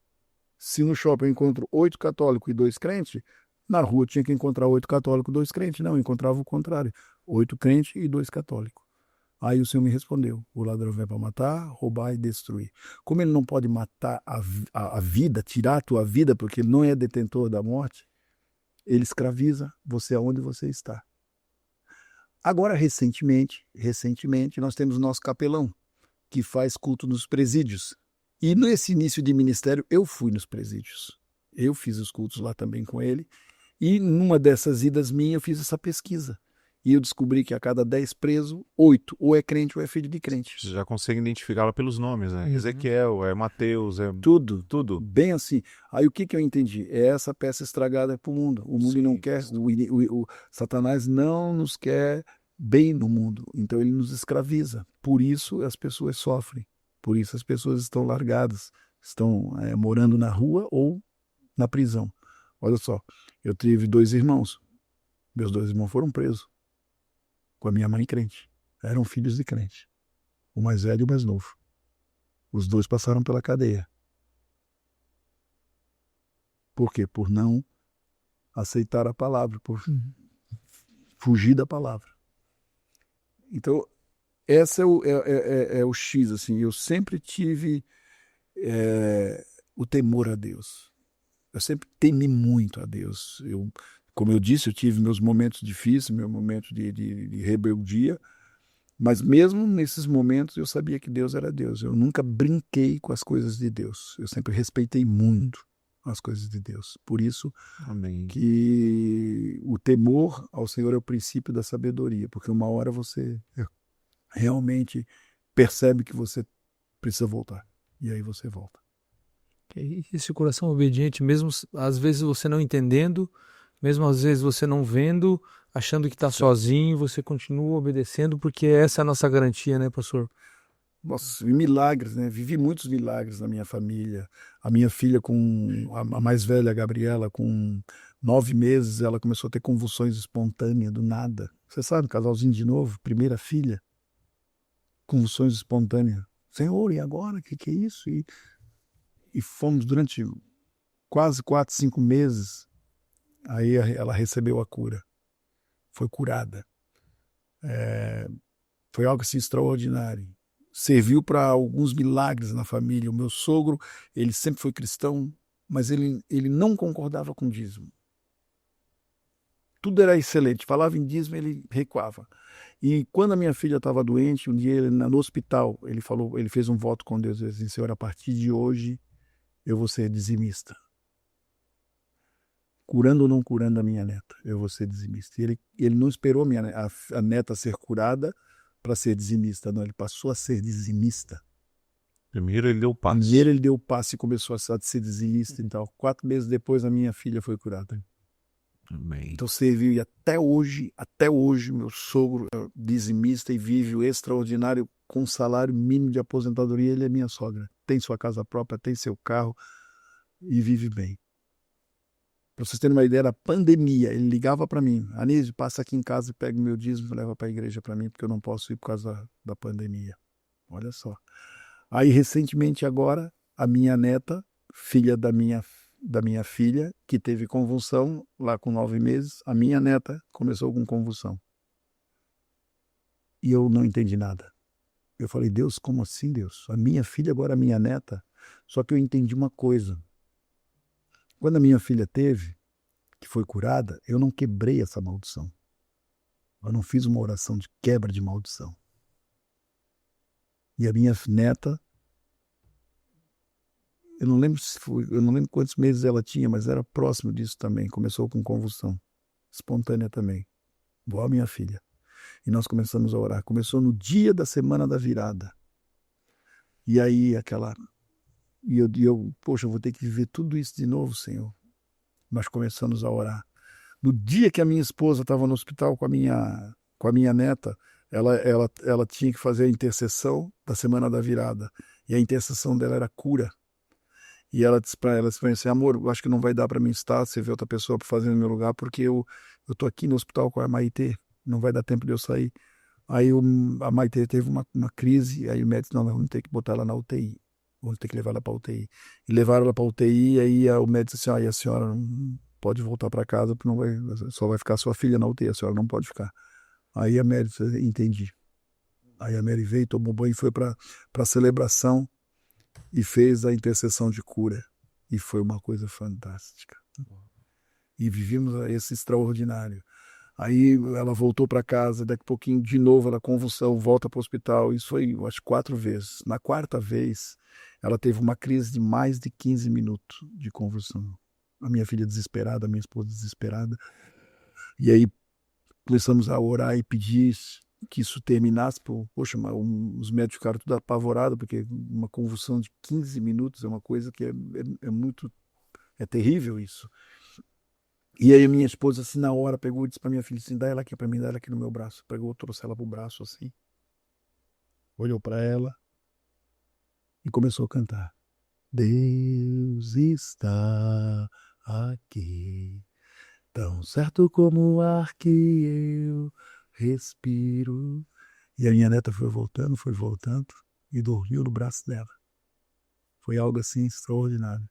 Se no shopping eu encontro 8 católicos e 2 crentes, na rua tinha que encontrar 8 católicos e 2 crentes. Não, eu encontrava o contrário. 8 crentes e 2 católicos. Aí o Senhor me respondeu, o ladrão vem para matar, roubar e destruir. Como ele não pode matar a vida, tirar a tua vida, porque ele não é detentor da morte, ele escraviza você aonde você está. Agora, recentemente, nós temos o nosso capelão, que faz culto nos presídios. E nesse início de ministério, eu fui nos presídios. Eu fiz os cultos lá também com ele. E numa dessas idas minhas, eu fiz essa pesquisa. E eu descobri que a cada 10 presos, 8 ou é crente ou é filho de crente. Você já consegue identificá-la pelos nomes, né? Ezequiel, é Mateus, é Tudo. tudo. Bem assim. Aí o que eu entendi? É essa peça estragada para o mundo. O mundo não quer, o Satanás não nos quer bem no mundo. Então ele nos escraviza. Por isso as pessoas sofrem. Por isso as pessoas estão largadas. Estão morando na rua ou na prisão. Olha só, eu tive 2 irmãos. Meus 2 irmãos foram presos. Com a minha mãe crente. Eram filhos de crente. O mais velho e o mais novo. Os 2 passaram pela cadeia. Por quê? Por não aceitar a palavra, por fugir da palavra. Então, esse é o X, assim. Eu sempre tive o temor a Deus. Eu sempre temi muito a Deus. Como eu disse, eu tive meus momentos difíceis, meus momentos de rebeldia, mas mesmo nesses momentos eu sabia que Deus era Deus. Eu nunca brinquei com as coisas de Deus. Eu sempre respeitei muito as coisas de Deus. Por isso Amém. que o temor ao Senhor é o princípio da sabedoria, porque uma hora você realmente percebe que você precisa voltar. E aí você volta. E esse coração obediente, mesmo às vezes você não entendendo, mesmo às vezes você não vendo, achando que está sozinho, você continua obedecendo, porque essa é a nossa garantia, né, pastor? Nossa, e milagres, né? Vivi muitos milagres na minha família. A minha filha, a mais velha, a Gabriela, com 9 meses, ela começou a ter convulsões espontâneas, do nada. Você sabe, casalzinho de novo, primeira filha, convulsões espontâneas. Senhor, e agora? O que é isso? E fomos durante quase 4, 5 meses. Aí ela recebeu a cura. Foi curada. Foi algo assim extraordinário. Serviu para alguns milagres na família. O meu sogro, ele sempre foi cristão, mas ele não concordava com dízimo. Tudo era excelente. Falava em dízimo, ele recuava. E quando a minha filha estava doente, um dia no hospital, ele fez um voto com Deus. Ele disse: Senhor, a partir de hoje eu vou ser dizimista. Curando ou não curando a minha neta, eu vou ser dizimista. E ele não esperou a neta ser curada para ser dizimista, não. Ele passou a ser dizimista. Primeiro ele deu o passe. Primeiro ele deu o passe e começou a ser dizimista. Então, 4 meses depois, a minha filha foi curada. Amém. Então serviu, e até hoje, meu sogro é dizimista e vive o extraordinário com salário mínimo de aposentadoria. Ele é minha sogra. Tem sua casa própria, tem seu carro e vive bem. Para vocês terem uma ideia, da pandemia, ele ligava para mim: Anísio, passa aqui em casa e pega o meu dízimo e leva para a igreja para mim, porque eu não posso ir por causa da pandemia. Olha só. Aí, recentemente agora, a minha neta, filha da minha filha, que teve convulsão lá com 9 meses, a minha neta começou com convulsão. E eu não entendi nada. Eu falei, Deus, como assim, Deus? A minha filha agora é minha neta. Só que eu entendi uma coisa. Quando a minha filha teve, que foi curada, eu não quebrei essa maldição. Eu não fiz uma oração de quebra de maldição. E a minha neta, eu não lembro quantos meses ela tinha, mas era próximo disso também. Começou com convulsão espontânea também. Igual a minha filha. E nós começamos a orar. Começou no dia da semana da virada. E aí poxa, eu vou ter que viver tudo isso de novo, Senhor. Nós começamos a orar. No dia que a minha esposa estava no hospital com a minha neta, ela tinha que fazer a intercessão da semana da virada. E a intercessão dela era cura. E ela disse para ela assim, amor, eu acho que não vai dar para mim estar, você vê outra pessoa para fazer no meu lugar, porque eu tô aqui no hospital com a Maitê, não vai dar tempo de eu sair. Aí a Maitê teve uma crise, aí o médico disse, não, vamos ter que botar ela na UTI, vamos ter que levar ela para UTI. E levaram ela para UTI, e aí o médico disse assim, a senhora não pode voltar para casa, porque só vai ficar sua filha na UTI, a senhora não pode ficar. Aí a Mary disse, entendi. Aí a Mary veio, tomou banho e foi para a celebração e fez a intercessão de cura. E foi uma coisa fantástica. E vivimos esse extraordinário. Aí ela voltou para casa, daqui a pouquinho, de novo, ela convulsão, volta para o hospital. Isso foi, eu acho, 4 vezes. Na 4ª vez, ela teve uma crise de mais de 15 minutos de convulsão. A minha filha desesperada, a minha esposa desesperada. E aí começamos a orar e pedir que isso terminasse. Poxa, os médicos ficaram tudo apavorados, porque uma convulsão de 15 minutos é uma coisa que é muito... É terrível isso. E aí a minha esposa, assim, na hora, pegou e disse para minha filha assim, dá ela aqui para mim, dá ela aqui no meu braço. Pegou, trouxe ela pro braço, assim. Olhou para ela e começou a cantar. Deus está aqui, tão certo como o ar que eu respiro. E a minha neta foi voltando e dormiu no braço dela. Foi algo assim extraordinário.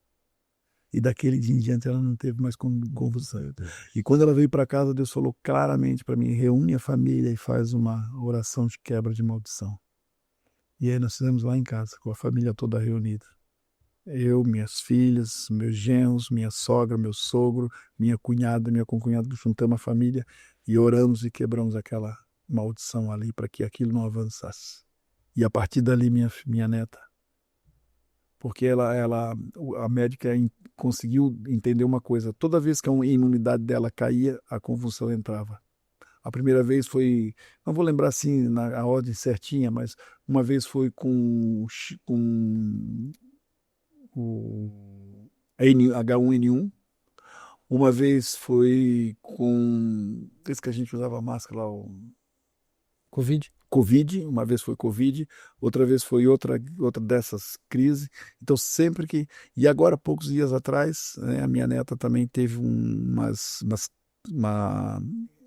E daquele dia em diante ela não teve mais convulsão. E quando ela veio para casa, Deus falou claramente para mim, reúne a família e faz uma oração de quebra de maldição. E aí nós fizemos lá em casa, com a família toda reunida. Eu, minhas filhas, meus genros, minha sogra, meu sogro, minha cunhada, minha concunhada, juntamos a família e oramos e quebramos aquela maldição ali para que aquilo não avançasse. E a partir dali minha neta, porque a médica conseguiu entender uma coisa, toda vez que a imunidade dela caía, a convulsão entrava. A primeira vez foi, não vou lembrar assim na ordem certinha, mas uma vez foi com o H1N1, uma vez foi com esse que a gente usava máscara lá, o Covid, uma vez foi Covid, outra vez foi outra dessas crises. Então sempre que... E agora, poucos dias atrás, né, a minha neta também teve uma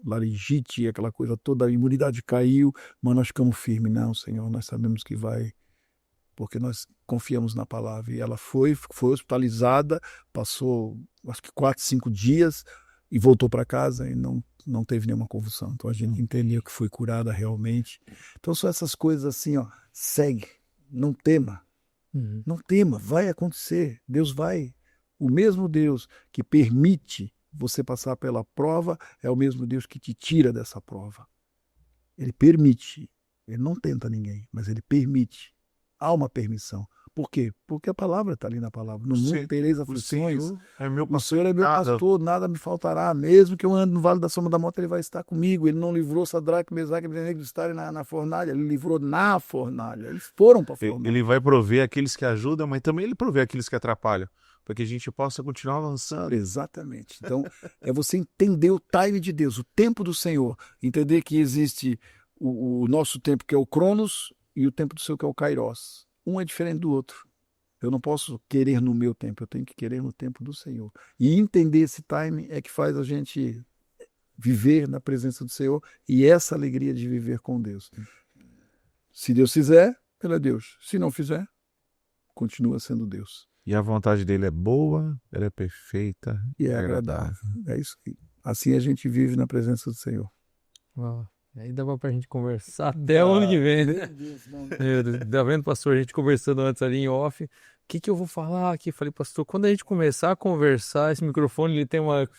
laringite, aquela coisa toda, a imunidade caiu, mas nós ficamos firmes. Não, Senhor, nós sabemos que vai, porque nós confiamos na palavra. E ela foi hospitalizada, passou acho que 4, 5 dias e voltou para casa e não teve nenhuma convulsão. Então a gente entendeu que foi curada realmente. Então são essas coisas assim, ó, segue, não tema. Não tema, vai acontecer. Deus vai. O mesmo Deus que permite você passar pela prova é o mesmo Deus que te tira dessa prova. Ele permite. Ele não tenta ninguém, mas ele permite. Há uma permissão. Por quê? Porque a palavra está ali na palavra. No mundo tereis aflições. O Senhor é meu pastor, nada me faltará. Mesmo que eu ande no vale da sombra da morte, ele vai estar comigo. Ele não livrou Sadraque, Mesaque e Abednego de estarem na fornalha. Ele livrou na fornalha. Eles foram para a fornalha. Ele vai prover aqueles que ajudam, mas também ele provê aqueles que atrapalham, para que a gente possa continuar avançando. Exatamente. Então, é você entender o time de Deus, o tempo do Senhor. Entender que existe o nosso tempo, que é o Cronos, e o tempo do Senhor, que é o Kairos. Um é diferente do outro. Eu não posso querer no meu tempo, eu tenho que querer no tempo do Senhor. E entender esse time é que faz a gente viver na presença do Senhor e essa alegria de viver com Deus. Se Deus fizer, ele é Deus. Se não fizer, continua sendo Deus. E a vontade dele é boa, ela é perfeita e é agradável. É isso. Assim a gente vive na presença do Senhor. Uau. Aí dava pra gente conversar até o ano que vem, né? Meu Deus, não. Meu Deus, tá vendo, pastor? A gente conversando antes ali em off. O que que eu vou falar aqui? Falei, pastor, quando a gente começar a conversar, esse microfone ele tem uma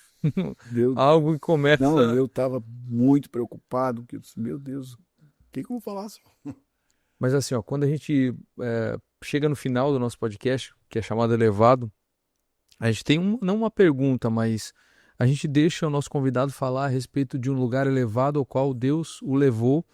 Meu algo que começa. Não, eu estava muito preocupado, que eu disse, meu Deus, o que que eu vou falar? Mas assim, ó, quando a gente chega no final do nosso podcast, que é chamado Elevado, a gente tem não uma pergunta, mas a gente deixa o nosso convidado falar a respeito de um lugar elevado ao qual Deus o levou.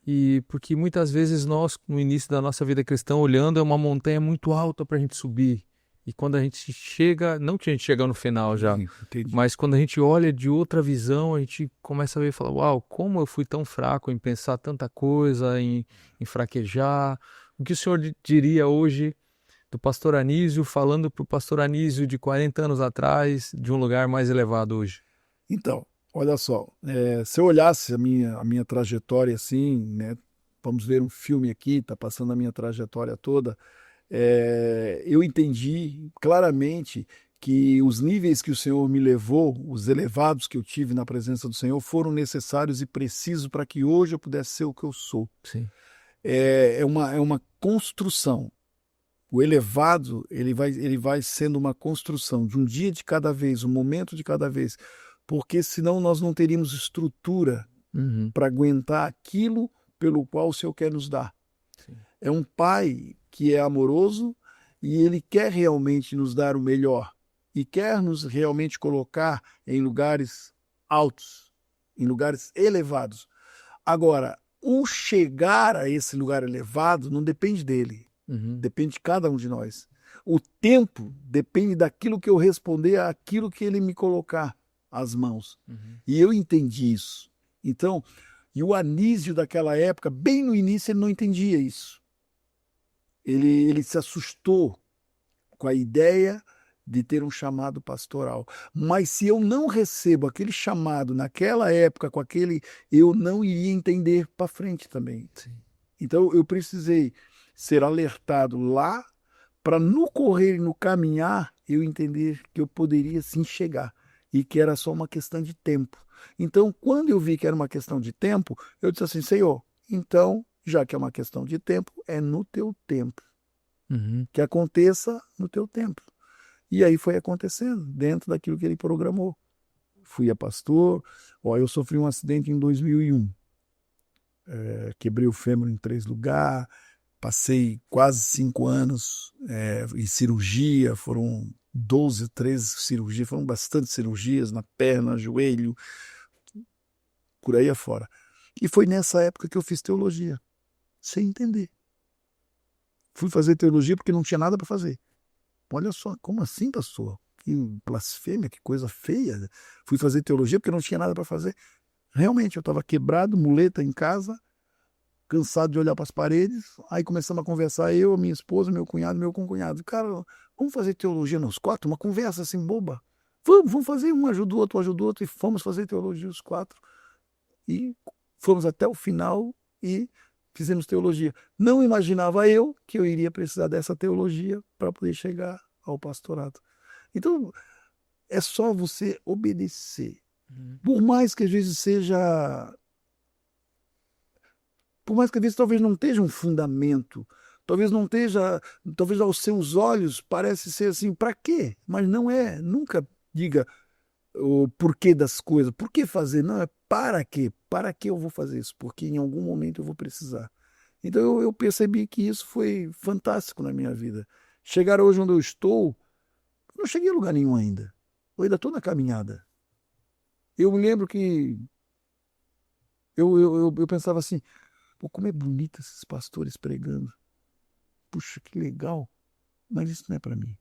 E porque muitas vezes nós, no início da nossa vida cristã, olhando, é uma montanha muito alta para a gente subir. E quando a gente chega, não que a gente chega no final já, Entendi. mas quando a gente olha de outra visão, a gente começa a ver e fala, uau, como eu fui tão fraco em pensar tanta coisa, em fraquejar. O que o senhor diria hoje do pastor Anísio, falando para o pastor Anísio de 40 anos atrás, de um lugar mais elevado hoje? Então, olha só, se eu olhasse a minha trajetória assim, né, vamos ver um filme aqui, está passando a minha trajetória toda, eu entendi claramente que os níveis que o Senhor me levou, os elevados que eu tive na presença do Senhor, foram necessários e precisos para que hoje eu pudesse ser o que eu sou. Sim. É uma construção. O elevado, ele vai sendo uma construção de um dia de cada vez, um momento de cada vez, porque senão nós não teríamos estrutura Uhum. para aguentar aquilo pelo qual o Senhor quer nos dar. Sim. É um pai que é amoroso e ele quer realmente nos dar o melhor e quer nos realmente colocar em lugares altos, em lugares elevados. Agora, o chegar a esse lugar elevado não depende dele, Uhum. depende de cada um de nós. O tempo depende daquilo que eu responder àquilo que ele me colocar às mãos. Uhum. E eu entendi isso. Então, e o Anísio daquela época, bem no início, ele não entendia isso. Ele se assustou com a ideia de ter um chamado pastoral. Mas se eu não recebo aquele chamado naquela época, com aquele, eu não iria entender para frente também. Sim. Então eu precisei ser alertado lá para no correr e no caminhar eu entender que eu poderia sim chegar e que era só uma questão de tempo. Então, quando eu vi que era uma questão de tempo, eu disse assim, Senhor, então, já que é uma questão de tempo, é no teu tempo. Uhum. Que aconteça no teu tempo. E aí foi acontecendo, dentro daquilo que ele programou. Fui a pastor, eu sofri um acidente em 2001. Quebrei o fêmur em 3 lugares, passei quase 5 anos em cirurgia, foram 12, 13 cirurgias, foram bastante cirurgias na perna, joelho, por aí afora. E foi nessa época que eu fiz teologia, sem entender. Fui fazer teologia porque não tinha nada para fazer. Olha só, como assim, pastor? Que blasfêmia, que coisa feia. Fui fazer teologia porque não tinha nada para fazer. Realmente, eu estava quebrado, muleta em casa, cansado de olhar para as paredes. Aí começamos a conversar, eu, minha esposa, meu cunhado, meu concunhado. Cara, vamos fazer teologia nos 4? Uma conversa assim boba. Vamos fazer, um ajuda o outro, e fomos fazer teologia os 4. E fomos até o final e fizemos teologia. Não imaginava eu que eu iria precisar dessa teologia para poder chegar ao pastorado. Então, é só você obedecer. Por mais que às vezes seja... Por mais que às vezes talvez não esteja um fundamento, talvez não esteja... Talvez aos seus olhos parece ser assim, para quê? Mas não é. Nunca diga o porquê das coisas. Por que fazer? Não, é para quê? Para que eu vou fazer isso? Porque em algum momento eu vou precisar. Então eu percebi que isso foi fantástico na minha vida. Chegar hoje onde eu estou, não cheguei a lugar nenhum ainda. Eu ainda estou na caminhada. Eu me lembro que eu pensava assim, pô, como é bonito esses pastores pregando. Puxa, que legal. Mas isso não é para mim.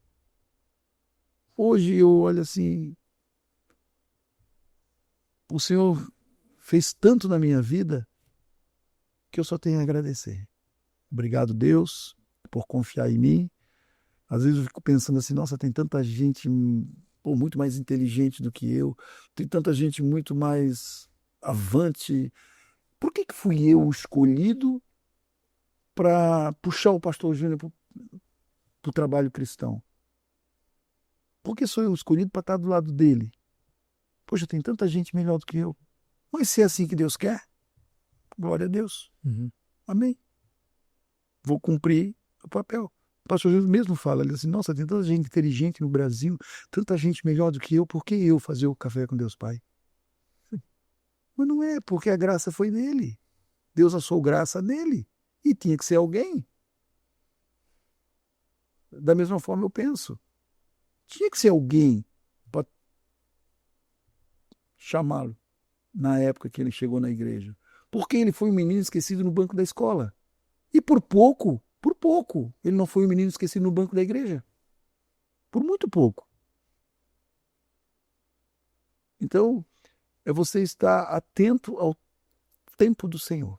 Hoje eu olho assim, o Senhor fez tanto na minha vida que eu só tenho a agradecer. Obrigado, Deus, por confiar em mim. Às vezes eu fico pensando assim, nossa, tem tanta gente muito mais inteligente do que eu, tem tanta gente muito mais avante. Por que fui eu o escolhido para puxar o pastor Júnior para o trabalho cristão? Por que sou eu escolhido para estar do lado dele? Poxa, tem tanta gente melhor do que eu. Mas se é assim que Deus quer, glória a Deus. Uhum. Amém. Vou cumprir o papel. O pastor Jesus mesmo fala, ele diz assim, nossa, tem tanta gente inteligente no Brasil, tanta gente melhor do que eu, por que eu fazer o café com Deus Pai? Mas não é, porque a graça foi dele. Deus achou graça nele. E tinha que ser alguém. Da mesma forma eu penso. Tinha que ser alguém para chamá-lo na época que ele chegou na igreja. Porque ele foi um menino esquecido no banco da escola. E por pouco, ele não foi um menino esquecido no banco da igreja. Por muito pouco. Então, é você estar atento ao tempo do Senhor,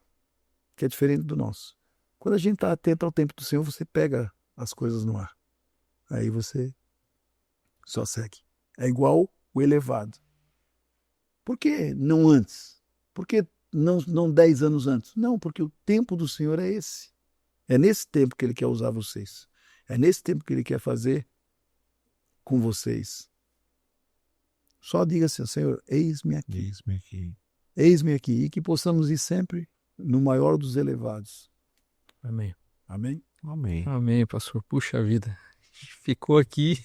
que é diferente do nosso. Quando a gente está atento ao tempo do Senhor, você pega as coisas no ar. Aí você só segue. É igual o elevado. Por que não antes? Por que não 10 anos antes? Não, porque o tempo do Senhor é esse. É nesse tempo que Ele quer usar vocês. É nesse tempo que Ele quer fazer com vocês. Só diga assim, Senhor, eis-me aqui. Eis-me aqui. Eis-me aqui. E que possamos ir sempre no maior dos elevados. Amém. Amém? Amém. Amém, pastor. Puxa vida. Ficou aqui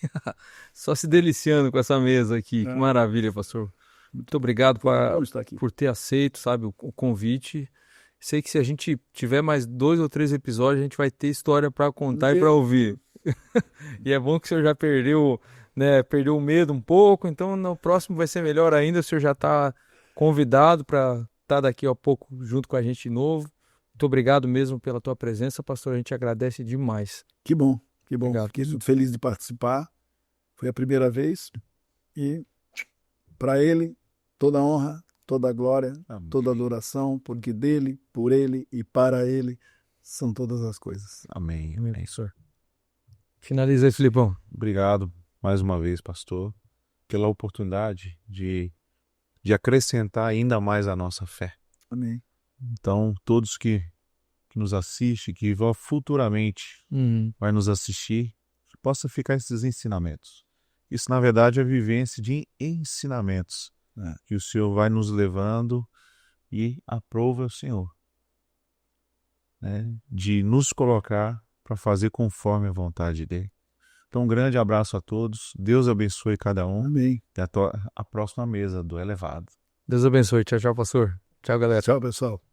só se deliciando com essa mesa aqui. Que maravilha, pastor. Muito obrigado Bom estar aqui. por ter aceito, sabe, o convite. Sei que se a gente tiver mais 2 ou 3 episódios, a gente vai ter história para contar e para ouvir. E é bom que o senhor já perdeu, né, perdeu o medo um pouco, então no próximo vai ser melhor ainda. O senhor já está convidado para estar daqui a pouco junto com a gente de novo. Muito obrigado mesmo pela tua presença, pastor. A gente agradece demais. Que bom, que bom. Obrigado. Fiquei muito feliz de participar. Foi a primeira vez. E para Ele, toda a honra, toda a glória, Amém. toda a adoração, porque dele, por Ele e para Ele são todas as coisas. Amém. Amém, Amém. pastor. Finaliza aí, Filipão. Obrigado mais uma vez, pastor, pela oportunidade de acrescentar ainda mais a nossa fé. Amém. Então, todos que nos assistem, que vão futuramente vai nos assistir, que possa ficar esses ensinamentos. Isso, na verdade, é a vivência de ensinamentos que o Senhor vai nos levando e aprova o Senhor, né, de nos colocar para fazer conforme a vontade dele. Então, um grande abraço a todos. Deus abençoe cada um. Amém. Até a próxima mesa do Elevado. Deus abençoe. Tchau, tchau, pastor. Tchau, galera. Tchau, pessoal.